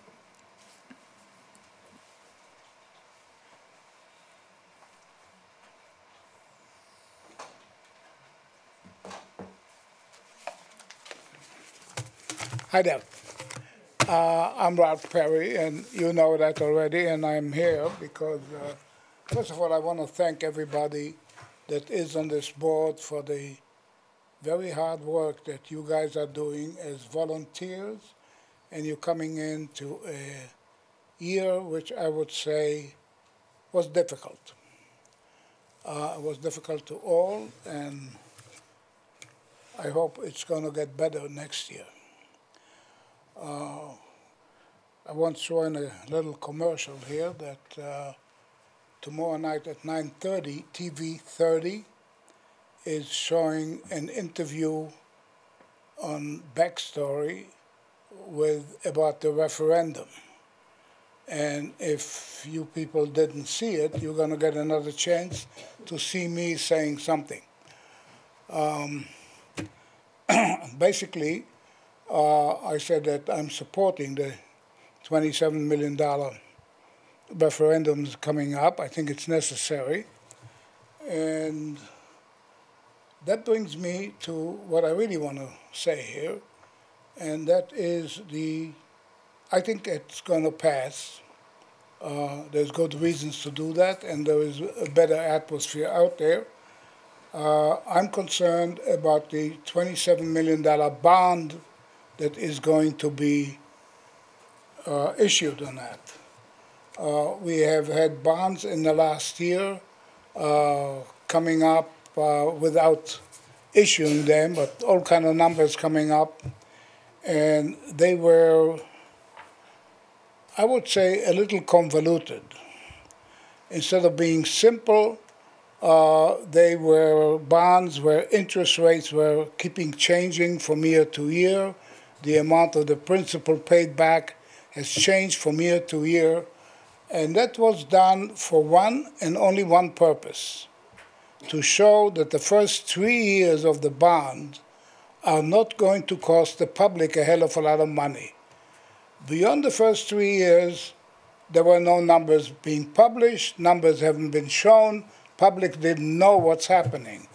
Hi there. I'm Ralph Perry, and you know that already, and I'm here because, first of all, I want to thank everybody that is on this board for the very hard work that you guys are doing as volunteers, and you're coming into a year which I would say was difficult. It was difficult to all, and I hope it's going to get better next year. I want to throw in a little commercial here that tomorrow night at 9:30, TV 30 is showing an interview on Backstory about the referendum. And if you people didn't see it, you're going to get another chance to see me saying something. Basically, I said that I'm supporting the $27 million referendums coming up. I think it's necessary. And that brings me to what I really want to say here, and that is I think it's going to pass. There's good reasons to do that, and there is a better atmosphere out there. I'm concerned about the $27 million bond that is going to be issued on that. We have had bonds in the last year coming up without issuing them, but all kind of numbers coming up, and they were, I would say, a little convoluted. Instead of being simple, they were bonds where interest rates were keeping changing from year to year. The amount of the principal paid back has changed from year to year, and that was done for one and only one purpose: to show that the first 3 years of the bond are not going to cost the public a hell of a lot of money. Beyond the first 3 years, there were no numbers being published, numbers haven't been shown, public didn't know what's happening.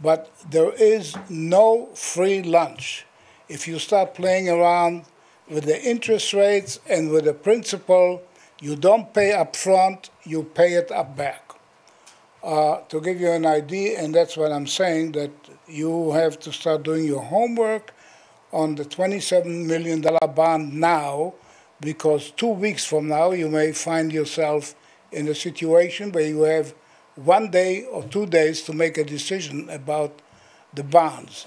But there is no free lunch. If you start playing around with the interest rates and with the principal, you don't pay up front, you pay it up back. To give you an idea, and that's what I'm saying, that you have to start doing your homework on the $27 million bond now, because 2 weeks from now you may find yourself in a situation where you have 1 day or 2 days to make a decision about the bonds.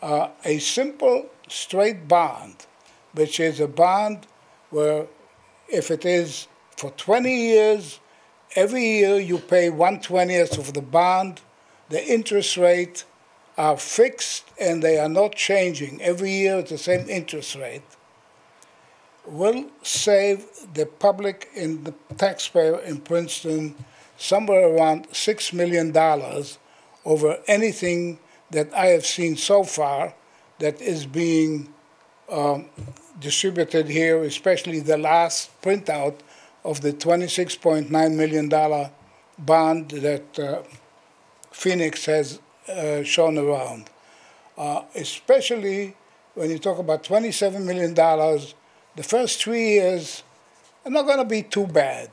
A simple, straight bond, which is a bond where if it is for 20 years, every year you pay 1/20th of the bond, the interest rate are fixed and they are not changing. Every year it's the same interest rate, will save the public and the taxpayer in Princeton somewhere around $6 million over anything that I have seen so far that is being distributed here, especially the last printout of the $26.9 million bond that Phoenix has shown around. Especially when you talk about $27 million, the first 3 years are not going to be too bad.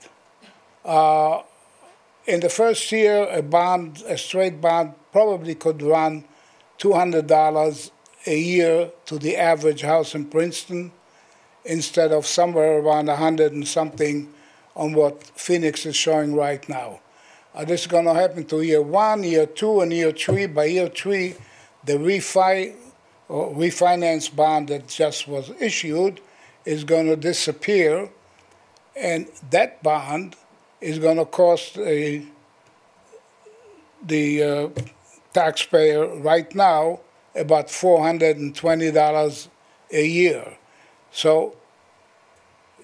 In the first year, a straight bond probably could run $200 a year to the average house in Princeton, instead of somewhere around 100 and something on what Phoenix is showing right now. This is going to happen to year 1, year 2, and year 3. By year 3, the refinance bond that just was issued is going to disappear, and that bond is going to cost the taxpayer right now about $420 a year. So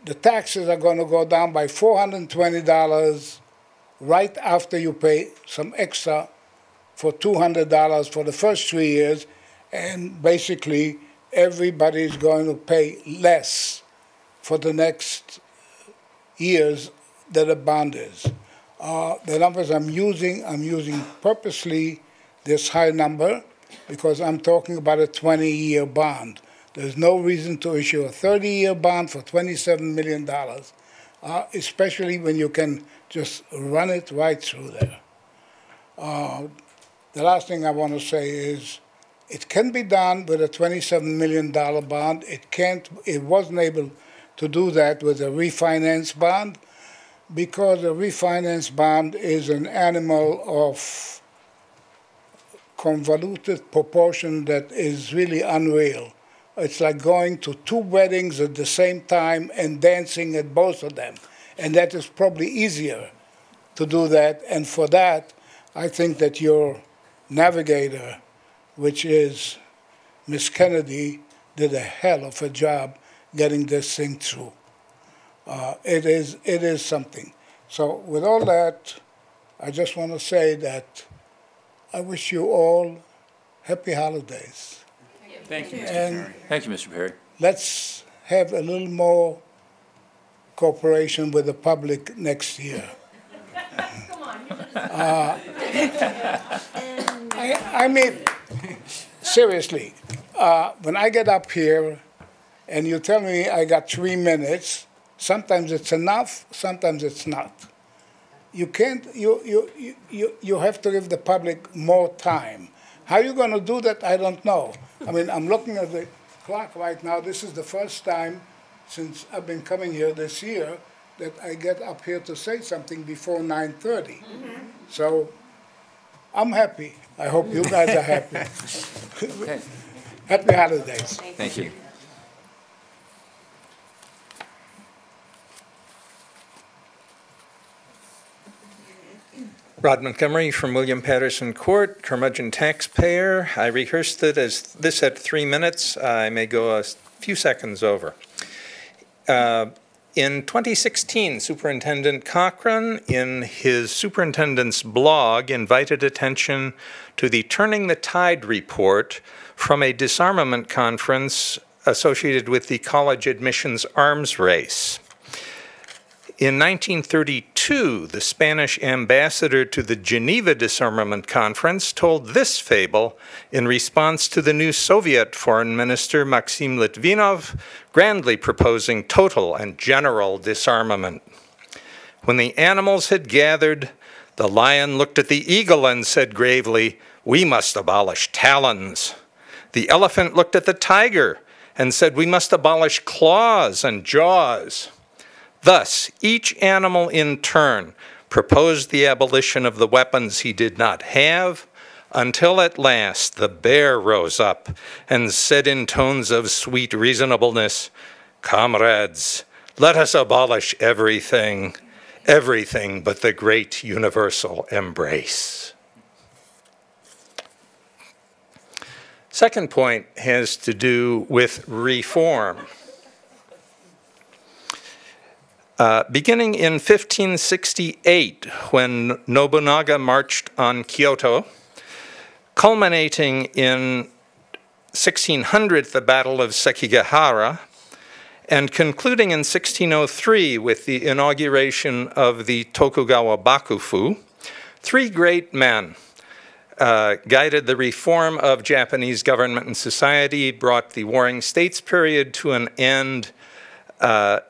the taxes are going to go down by $420 right after you pay some extra for $200 for the first 3 years, and basically everybody's going to pay less for the next years that a bond is. The numbers I'm using purposely this high number because I'm talking about a 20-year bond. There's no reason to issue a 30-year bond for $27 million, especially when you can just run it right through there. The last thing I want to say is it can be done with a $27 million bond. It wasn't able to do that with a refinance bond because a refinance bond is an animal of convoluted proportion that is really unreal. It's like going to 2 weddings at the same time and dancing at both of them. And that is probably easier to do that. And for that, I think that your navigator, which is Miss Kennedy, did a hell of a job getting this thing through. It is something. So with all that, I just want to say that I wish you all happy holidays. Thank you, Mr. And Perry. Thank you, Mr. Perry. let's have a little more cooperation with the public next year. I mean, seriously, when I get up here and you tell me I got 3 minutes, sometimes it's enough, sometimes it's not. You can't, you have to give the public more time. How are you going to do that? I don't know. I mean, I'm looking at the clock right now. This is the first time since I've been coming here this year that I get up here to say something before 9:30. So I'm happy. I hope you guys are happy. Okay. Happy holidays. Thank you. Rod Montgomery from William Patterson Court, curmudgeon taxpayer. I rehearsed it as this at 3 minutes. I may go a few seconds over. In 2016, Superintendent Cochran, in his superintendent's blog, invited attention to the Turning the Tide report from a disarmament conference associated with the college admissions arms race. In 1932, the Spanish ambassador to the Geneva Disarmament Conference told this fable in response to the new Soviet foreign minister Maxim Litvinov grandly proposing total and general disarmament. When the animals had gathered, the lion looked at the eagle and said gravely, "We must abolish talons." The elephant looked at the tiger and said, "We must abolish claws and jaws." Thus, each animal in turn proposed the abolition of the weapons he did not have, until at last the bear rose up and said in tones of sweet reasonableness, "Comrades, let us abolish everything, everything but the great universal embrace." Second point has to do with reform. Beginning in 1568, when Nobunaga marched on Kyoto, culminating in 1600, the Battle of Sekigahara, and concluding in 1603 with the inauguration of the Tokugawa Bakufu, three great men guided the reform of Japanese government and society, brought the Warring States period to an end,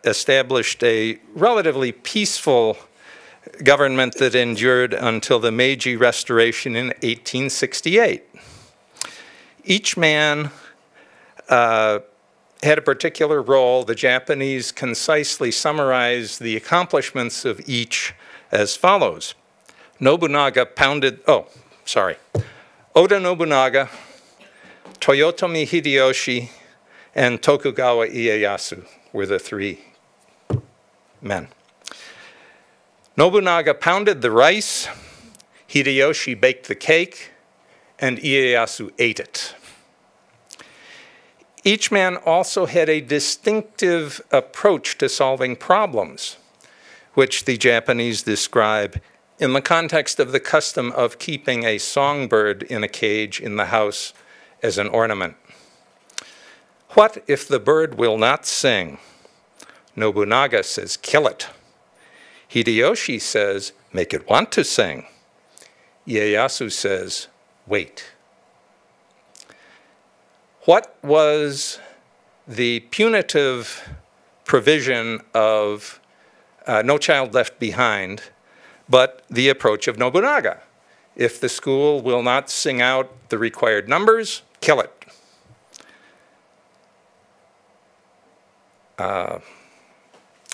established a relatively peaceful government that endured until the Meiji Restoration in 1868. Each man had a particular role. The Japanese concisely summarized the accomplishments of each as follows. Oda Nobunaga, Toyotomi Hideyoshi, and Tokugawa Ieyasu were the three men. Nobunaga pounded the rice, Hideyoshi baked the cake, and Ieyasu ate it. Each man also had a distinctive approach to solving problems, which the Japanese describe in the context of the custom of keeping a songbird in a cage in the house as an ornament. What if the bird will not sing? Nobunaga says, kill it. Hideyoshi says, make it want to sing. Ieyasu says, wait. What was the punitive provision of No Child Left Behind but the approach of Nobunaga? If the school will not sing out the required numbers, kill it.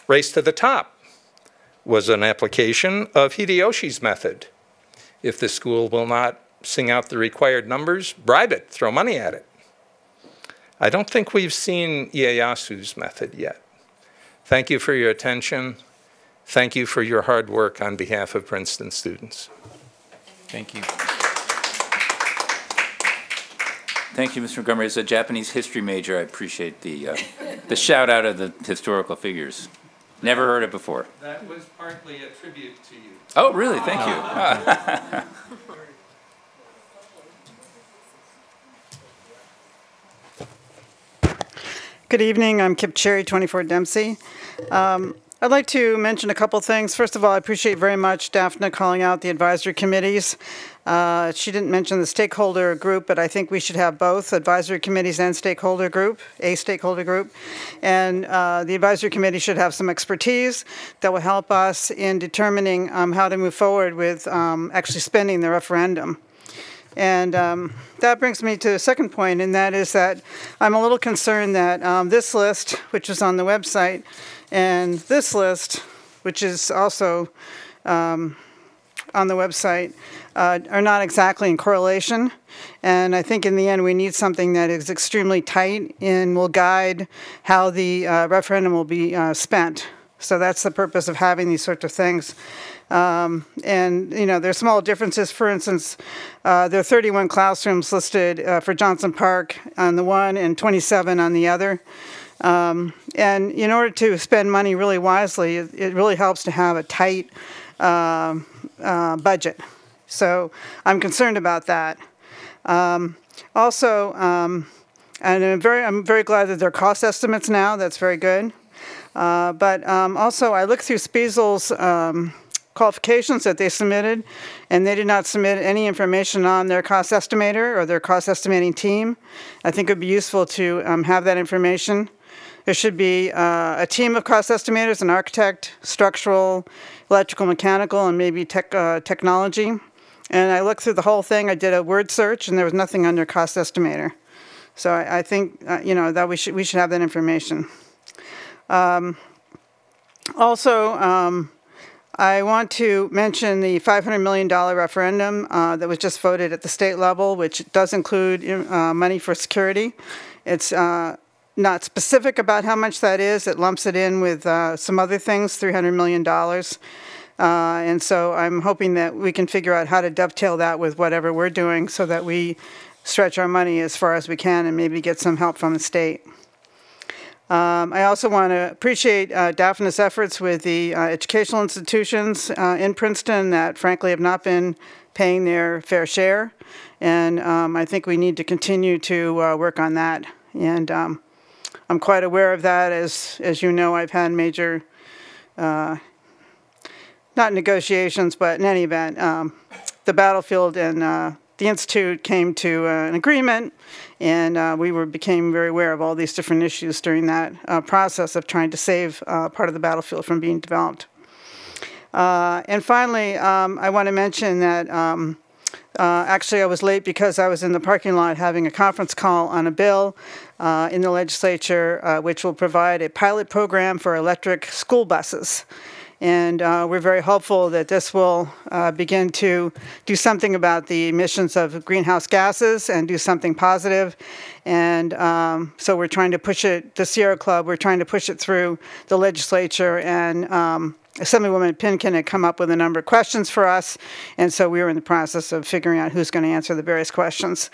Race to the top was an application of Hideyoshi's method. If the school will not sing out the required numbers, bribe it, throw money at it. I don't think we've seen Ieyasu's method yet. Thank you for your attention. Thank you for your hard work on behalf of Princeton students. Thank you. Thank you, Mr. Montgomery. As a Japanese history major, I appreciate the shout out of the historical figures. Never heard it before. That was partly a tribute to you. Oh, really? Thank you. Good evening. I'm Kip Cherry, 24 Dempsey. I'd like to mention a couple things. First of all, I appreciate very much Daphne calling out the advisory committees. She didn't mention the stakeholder group, but I think we should have both advisory committees and stakeholder group, a stakeholder group. And the advisory committee should have some expertise that will help us in determining how to move forward with actually spending the referendum. And that brings me to the second point, and that is that I'm a little concerned that this list, which is on the website, and this list, which is also on the website, are not exactly in correlation. And I think in the end we need something that is extremely tight and will guide how the referendum will be spent. So that's the purpose of having these sorts of things. And, you know, there's small differences. For instance, there are 31 classrooms listed for Johnson Park on the one and 27 on the other. And in order to spend money really wisely, it really helps to have a tight budget. So I'm concerned about that. Also, and I'm very glad that there are cost estimates now. That's very good. But also, I looked through Spiesel's qualifications that they submitted, and they did not submit any information on their cost estimator or their cost estimating team. I think it would be useful to have that information. There should be a team of cost estimators, an architect, structural, electrical, mechanical, and maybe technology. And I looked through the whole thing. I did a word search, and there was nothing under cost estimator. So I think you know that we should have that information. Also, I want to mention the $500 million referendum that was just voted at the state level, which does include money for security. It's not specific about how much that is. It lumps it in with some other things, $300 million. And so I'm hoping that we can figure out how to dovetail that with whatever we're doing so that we stretch our money as far as we can and maybe get some help from the state. I also want to appreciate Daphne's efforts with the educational institutions in Princeton that frankly have not been paying their fair share. And I think we need to continue to work on that. And I'm quite aware of that. As you know, I've had major, not negotiations, but in any event, the battlefield and the Institute came to an agreement, and we became very aware of all these different issues during that process of trying to save part of the battlefield from being developed. And finally, I want to mention that actually I was late because I was in the parking lot having a conference call on a bill in the legislature which will provide a pilot program for electric school buses. And we're very hopeful that this will begin to do something about the emissions of greenhouse gases and do something positive. And so we're trying to push it, the Sierra Club, we're trying to push it through the legislature, and Assemblywoman Pinkin had come up with a number of questions for us, and so we were in the process of figuring out who's going to answer the various questions.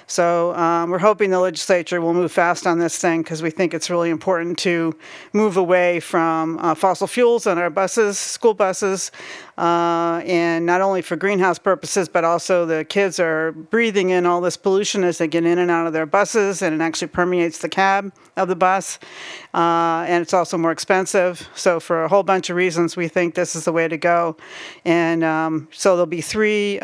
So we're hoping the legislature will move fast on this thing, because we think it's really important to move away from fossil fuels on our buses, school buses, and not only for greenhouse purposes, but also the kids are breathing in all this pollution as they get in and out of their buses, and it actually permeates the cab of the bus, and it's also more expensive. So for a whole bunch of reasons, we think this is the way to go. And so there'll be 3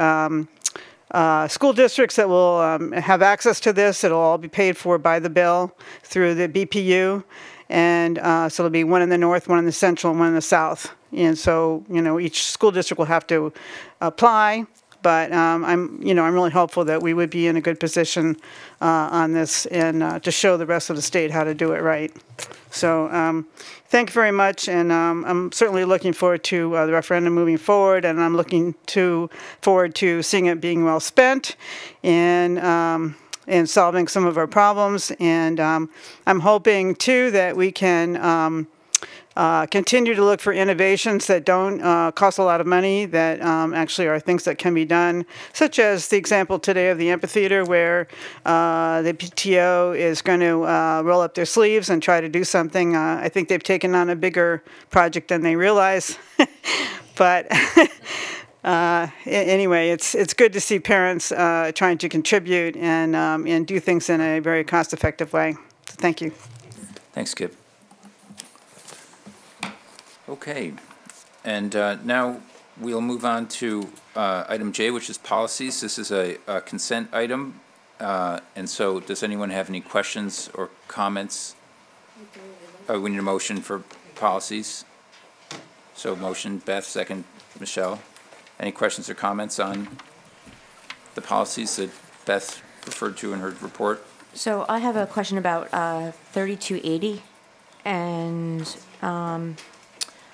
school districts that will have access to this. It'll all be paid for by the bill through the BPU. And so there'll be 1 in the north, 1 in the central, and 1 in the south. And so, you know, each school district will have to apply. But I'm really hopeful that we would be in a good position on this, and to show the rest of the state how to do it right. So thank you very much, and I'm certainly looking forward to the referendum moving forward, and I'm looking forward to seeing it being well spent, and solving some of our problems. And I'm hoping too that we can continue to look for innovations that don't cost a lot of money, that actually are things that can be done, such as the example today of the amphitheater, where the PTO is going to roll up their sleeves and try to do something. I think they've taken on a bigger project than they realize. But anyway, it's good to see parents trying to contribute and do things in a very cost-effective way. So thank you. Thanks, Kip. Okay, and now we'll move on to item J, which is policies. This is a consent item, and so does anyone have any questions or comments? We need a motion for policies. So motion, Beth, second, Michelle. Any questions or comments on the policies that Beth referred to in her report? So I have a question about 3280, and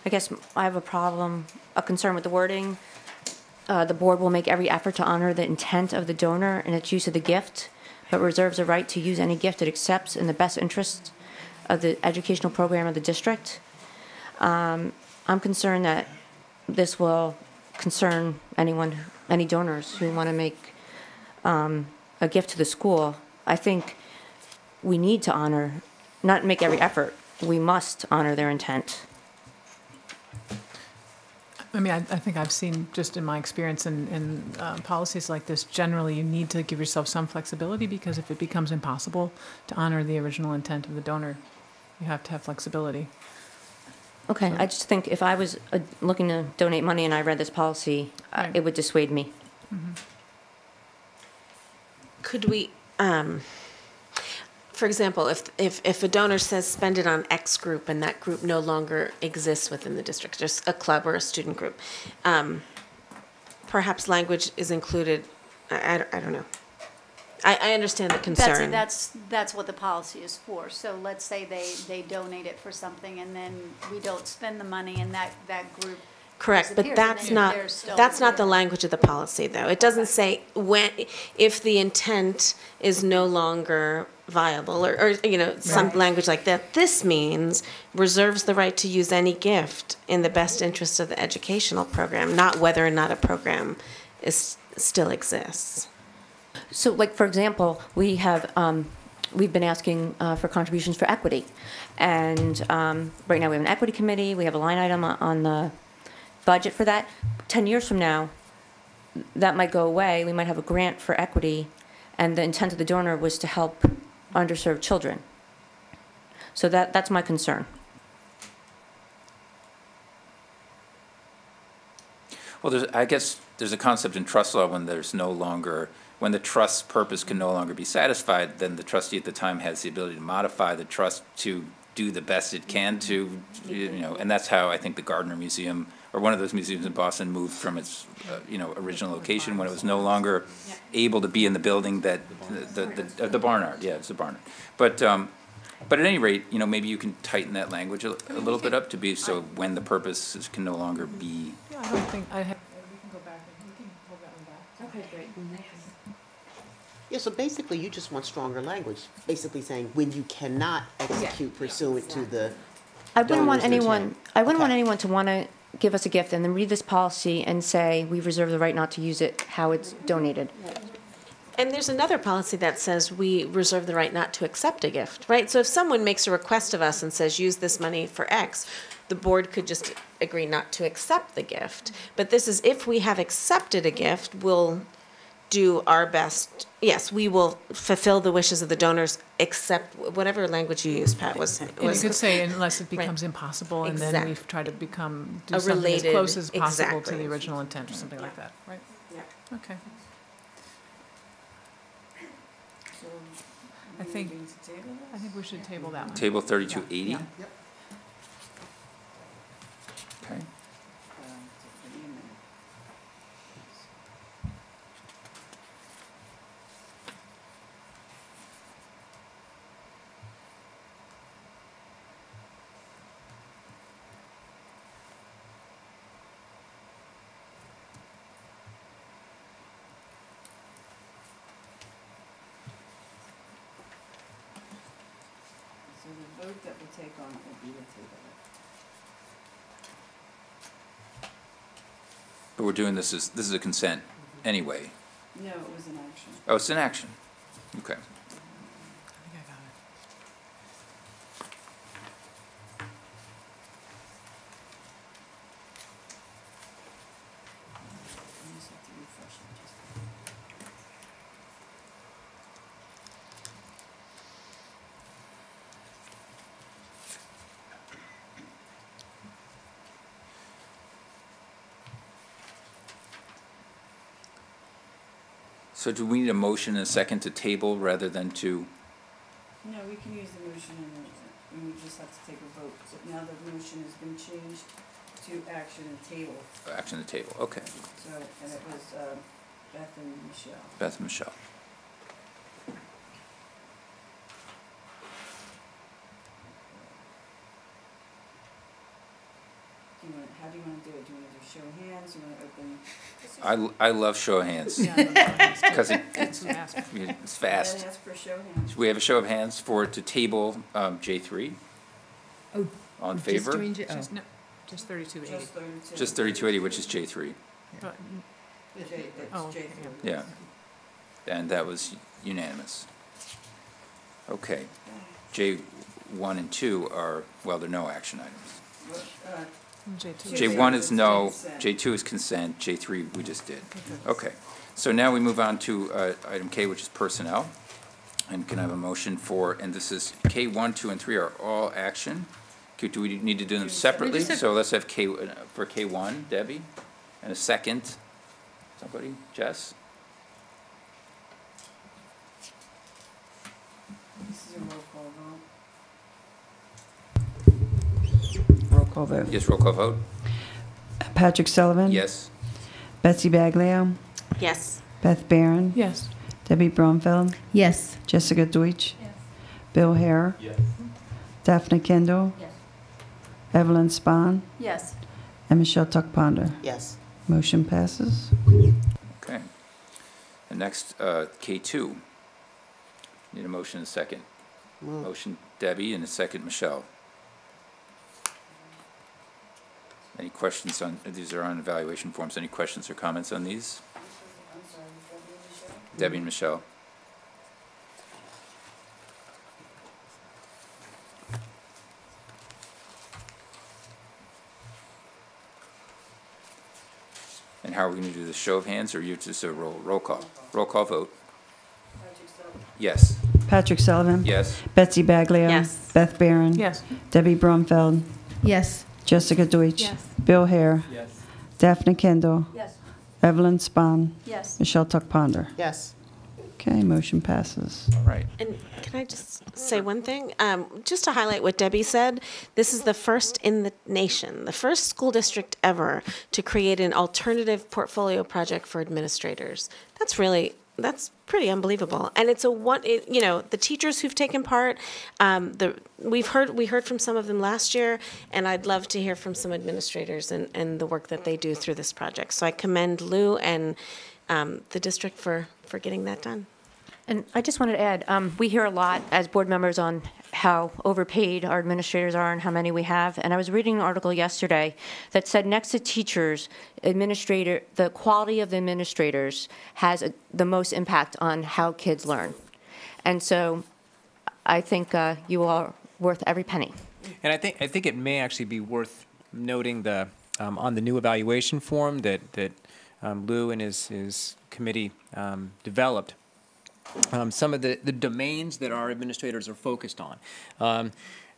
I guess I have a concern with the wording. The board will make every effort to honor the intent of the donor in its use of the gift, but reserves the right to use any gift it accepts in the best interest of the educational program of the district. I'm concerned that this will concern any donors who want to make a gift to the school. I think we need to honor, not make every effort, we must honor their intent. I mean, I think I've seen, just in my experience in policies like this, generally you need to give yourself some flexibility, because if it becomes impossible to honor the original intent of the donor, you have to have flexibility. Okay, I just think if I was looking to donate money and I read this policy, Right. It would dissuade me. Mm-hmm. Could we, for example, if a donor says spend it on X group and that group no longer exists within the district, just a club or a student group, perhaps language is included. I don't know. I understand the concern. That's what the policy is for. So let's say they donate it for something, and then we don't spend the money, and that group Correct, but disappears, that's not the language of the policy, though. It doesn't say if the intent is no longer viable, or some language like that. This means reserves the right to use any gift in the best interest of the educational program, not whether or not a program still exists. So, like, for example, we've been asking for contributions for equity. And right now we have an equity committee. We have a line item on the budget for that. 10 years from now, that might go away. We might have a grant for equity. And the intent of the donor was to help underserved children. So that's my concern. Well, I guess there's a concept in trust law when there's no longer, when the trust's purpose can no longer be satisfied, then the trustee at the time has the ability to modify the trust to do the best it can to, and that's how I think the Gardner Museum, or one of those museums in Boston, moved from its, original location when it was no longer able to be in the building that, the Barnard, yeah, it's the Barnard. But at any rate, maybe you can tighten that language a little bit up to be so when the purpose can no longer be. Yeah, I don't think we can go back and we can pull that one back. Okay, great. Yeah, so basically you just want stronger language, basically saying when you cannot execute pursuant to the I wouldn't want donor's anyone, intent. I wouldn't want anyone to want to give us a gift and then read this policy and say, we reserve the right not to use it how it's donated. And there's another policy that says we reserve the right not to accept a gift, right? So if someone makes a request of us and says, use this money for X, the board could just agree not to accept the gift. But this is, if we have accepted a gift, we'll do our best. Yes, we will fulfill the wishes of the donors, except whatever language you used, Pat, was And you could say unless it becomes impossible, and then we try to do something as close as possible to the original intent or something like that, right? Yeah. Okay. I think we should table that one. Table 3280? Yeah. Okay. So the vote that we'll take on it will be to table it. But we're doing this is a consent anyway. No, it was an action. Oh, it's an action. Okay. You just have to refresh it just. So do we need a motion and a second to table rather than to? No, we can use the motion and we just have to take a vote. So now the motion has been changed to action and table. Action to table, okay. So, and it was Beth and Michelle. Beth and Michelle. How do you want to do it? Do you want to do show of hands? Do you want to open? I love show of hands. Yeah, I love show of hands. Because It's it's Then fast. ask for show of hands. We have a show of hands for to table J3. Oh, All in just favor? doing Just 3280. Just 32. Just 3280, which is J3. But- It's Oh, okay, J3. Yeah. And that was unanimous. Okay. J1 and 2 are, well, they're no action items. J1 is no, J2 is consent, J3 we just did. Okay. So now we move on to item K, which is personnel. And can I have a motion for, and this is K1, 2, and 3 are all action. Do we need to do them separately? So let's have K, for K1, Debbie, and a second. Somebody, Jess? This is a roll call vote. Roll call vote. Yes, roll call vote. Patrick Sullivan? Yes. Betsy Baglio? Yes. Beth Barron? Yes. Debbie Bromfeld? Yes. Jessica Deutsch? Bill Hare? Yes. Daphne Kendall? Yes. Evelyn Spahn? Yes. And Michelle Tuck Ponder? Yes. Motion passes. Okay. And next, K2. Need a motion and a second. Motion Debbie and a second Michelle. Any questions on, these are on evaluation forms, any questions or comments on these? I'm sorry, Debbie and Michelle? Debbie and Michelle. And how are we going to do this? Show of hands or you just a roll call? Roll call vote. Patrick Sullivan? Yes. Patrick Sullivan. Yes. Betsy Baglio. Yes. Beth Barron. Yes. Debbie Brumfeld. Yes. Jessica Deutsch. Yes. Bill Hare. Yes. Daphne Kendall. Yes. Evelyn Spahn. Yes. Michelle Tuck Ponder. Yes. Okay, motion passes. All right. And can I just say one thing? Just to highlight what Debbie said, this is the first in the nation, the first school district ever to create an alternative portfolio project for administrators. That's pretty unbelievable. And it's the teachers who've taken part, we heard from some of them last year, and I'd love to hear from some administrators and the work that they do through this project. So I commend Lou and the district for getting that done. And I just wanted to add, we hear a lot as board members on how overpaid our administrators are and how many we have. And I was reading an article yesterday that said next to teachers, the quality of the administrators has the most impact on how kids learn. And so I think you are worth every penny. And I think it may actually be worth noting on the new evaluation form that Lou and his committee developed. Some of the domains that our administrators are focused on.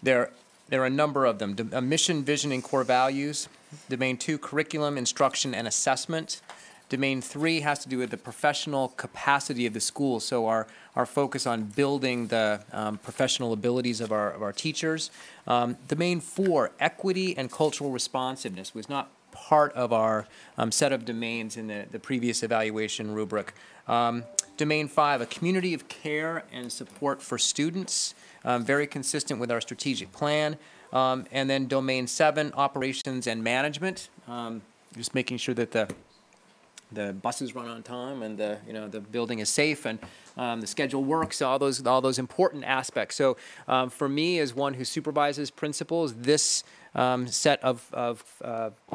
There are a number of them. Mission, vision, and core values. Domain 2, curriculum, instruction, and assessment. Domain 3 has to do with the professional capacity of the school, so our focus on building the professional abilities of our teachers. Domain 4, equity and cultural responsiveness, was not part of our set of domains in the previous evaluation rubric. Domain 5, a community of care and support for students, very consistent with our strategic plan. And then Domain 7, operations and management, just making sure that the buses run on time and the building is safe and the schedule works, all those important aspects. So for me, as one who supervises principals, this set of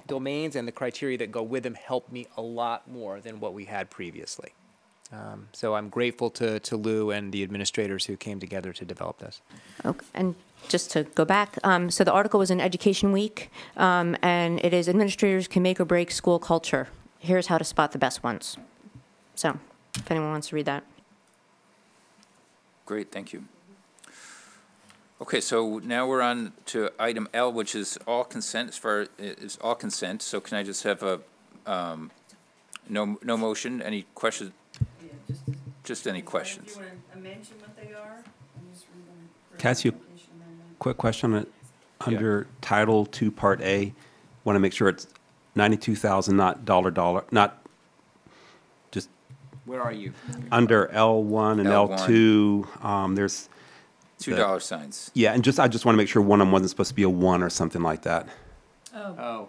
domains and the criteria that go with them help me a lot more than what we had previously. So I'm grateful to Lou and the administrators who came together to develop this. Okay. And just to go back, so the article was in Education Week, and it is administrators can make or break school culture. Here's how to spot the best ones. So if anyone wants to read that. Great, thank you. Okay, so now we're on to item L, which is all consent. Is all consent. So can I just have a no motion? Any questions? Just any questions. Do you want to mention what they are? Can I ask you a quick question on it? Under Title II, Part A, want to make sure it's 92,000, not dollar, not just. Where are you? Under L1 and L2, there's $2 signs. Yeah, and I just want to make sure one of them wasn't supposed to be a 1 or something like that. Oh.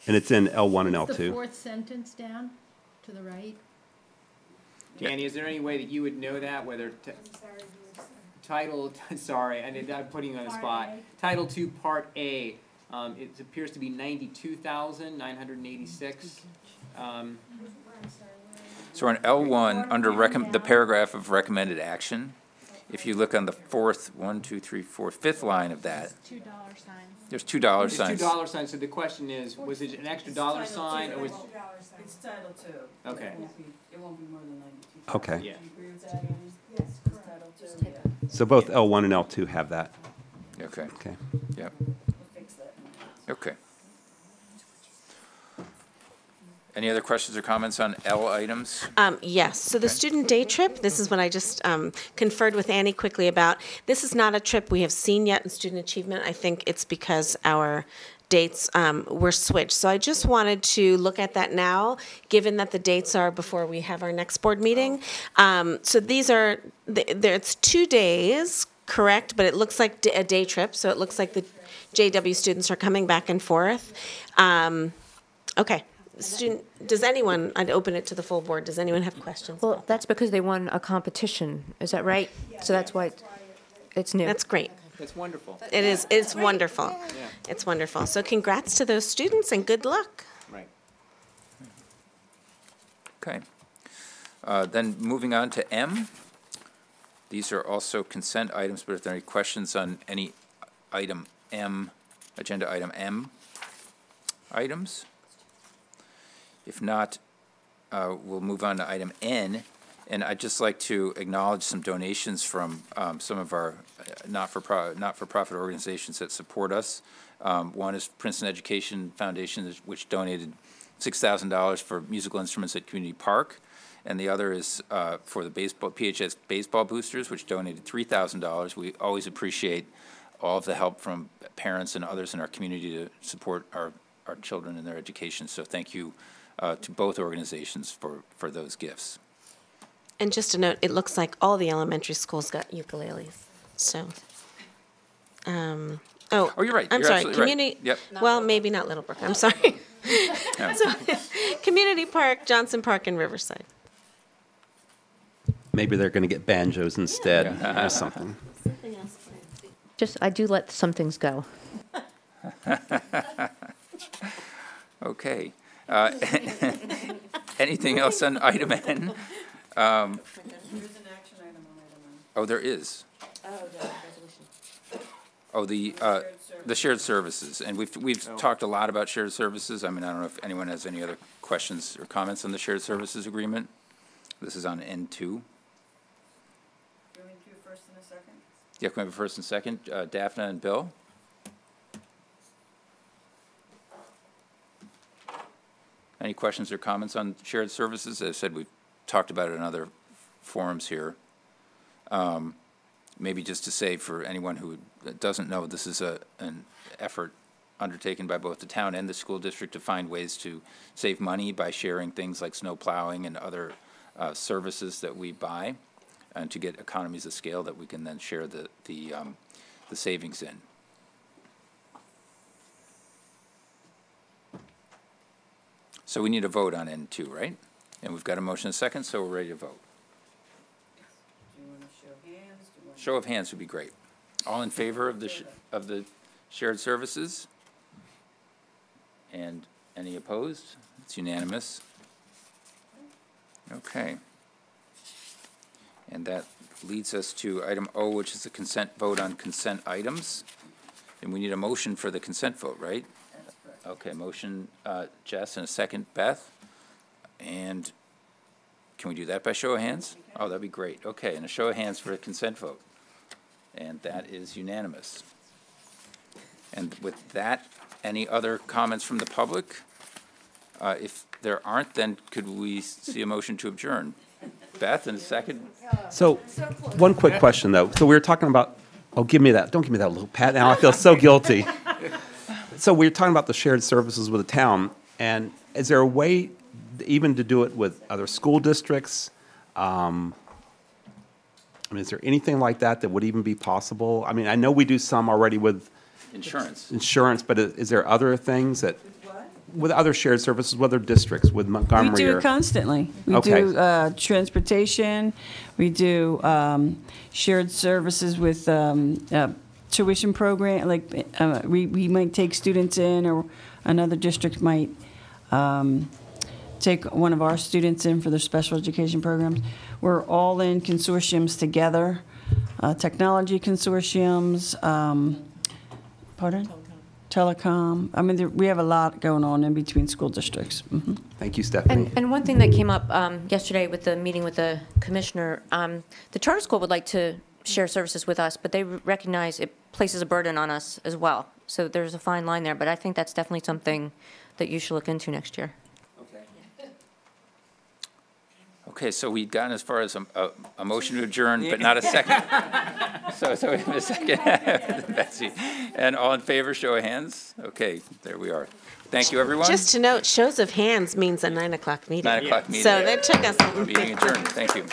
And it's in L1 and L2. The fourth sentence down to the right. Danny, is there any way that you would know that, whether sorry, I'm putting you on the spot. Title II, Part A, it appears to be 92,986. So on L1, under the paragraph of recommended action, if you look on the fifth line of that, $2 signs. there's $2 signs. $2 signs. So the question is, was it an extra dollar sign, or was? It's Title II. Okay. It won't be more than 92. Okay. Yeah. Do you agree with that, Annie? Yes, correct. Title II. So both L1 and L2 have that. Okay. Okay. Yep. We'll fix that. Okay. Any other questions or comments on L items? Yes. So the student day trip, this is what I just conferred with Annie quickly about. This is not a trip we have seen yet in student achievement. I think it's because our dates were switched. So I just wanted to look at that now, given that the dates are before we have our next board meeting. So these are, it's 2 days, correct? But it looks like a day trip. So it looks like the JW students are coming back and forth. Okay. Does anyone, I'd open it to the full board, does anyone have questions? Well, that's because they won a competition. Is that right? So that's why it's new. That's great. That's wonderful. It is. It's wonderful. Yeah. It's wonderful. So congrats to those students and good luck. Right. Okay. Then moving on to M. These are also consent items, but if there are any questions on any item M, agenda item M items? If not, we'll move on to item N. And I'd just like to acknowledge some donations from some of our not-for-profit organizations that support us. One is Princeton Education Foundation, which donated $6,000 for musical instruments at Community Park. And the other is for the PHS baseball boosters, which donated $3,000. We always appreciate all of the help from parents and others in our community to support our children in their education. So thank you to both organizations for those gifts. And just a note, it looks like all the elementary schools got ukuleles. So, oh, you're right. I'm You're sorry. absolutely Community. right. Yep. Well, maybe not Littlebrook. I'm sorry. Yeah. So, Community Park, Johnson Park, and Riverside. Maybe they're going to get banjos instead or something. Just, I do let some things go. Okay. Anything else on item N? Oh, there is. Oh, the shared services, and we've talked a lot about shared services. I mean, I don't know if anyone has any other questions or comments on the shared services agreement. This is on N2. Yeah, can we have a first and second? Daphne and Bill? Any questions or comments on shared services? As I said, we've talked about it in other forums here. Maybe just to say for anyone who doesn't know, this is an effort undertaken by both the town and the school district to find ways to save money by sharing things like snow plowing and other services that we buy, and to get economies of scale that we can then share the savings in. So we need a vote on N2, right? And we've got a motion and a second, so we're ready to vote. Do you want to show hands? Show of hands would be great. All in favor of the shared services? And any opposed? It's unanimous. Okay. And that leads us to item O, which is the consent vote on consent items. And we need a motion for the consent vote, right? That's correct. Okay, motion, Jess, and a second, Beth. And can we do that by show of hands? Oh, that'd be great. Okay, and a show of hands for a consent vote. And that is unanimous. And with that, any other comments from the public? If there aren't, then could we see a motion to adjourn? Beth, in a second. So, one quick question, though. So we were talking about, oh, give me that. Don't give me that little pat now. I feel so guilty. So we were talking about the shared services with the town. And is there a way even to do it with other school districts? I mean, is there anything like that that would even be possible? I mean, I know we do some already with insurance, but is there other things that, with other shared services, with other districts, with Montgomery? We do or, it constantly. We Okay. do transportation. We do shared services with tuition program. Like we might take students in, or another district might take one of our students in for their special education programs. We're all in consortiums together, technology consortiums. Pardon? Telecom. I mean, we have a lot going on in between school districts. Mm-hmm. Thank you, Stephanie. And one thing that came up yesterday with the meeting with the commissioner, the charter school would like to share services with us, but they recognize it places a burden on us as well. So there's a fine line there, but I think that's definitely something that you should look into next year. Okay, so we've gotten as far as a motion to adjourn, but not a second. So we have a second, Betsy. And all in favor, show of hands. Okay, there we are. Thank you, everyone. Just to note, shows of hands means a 9 o'clock meeting. 9 o'clock meeting. So that took us. Meeting adjourned. Thank you.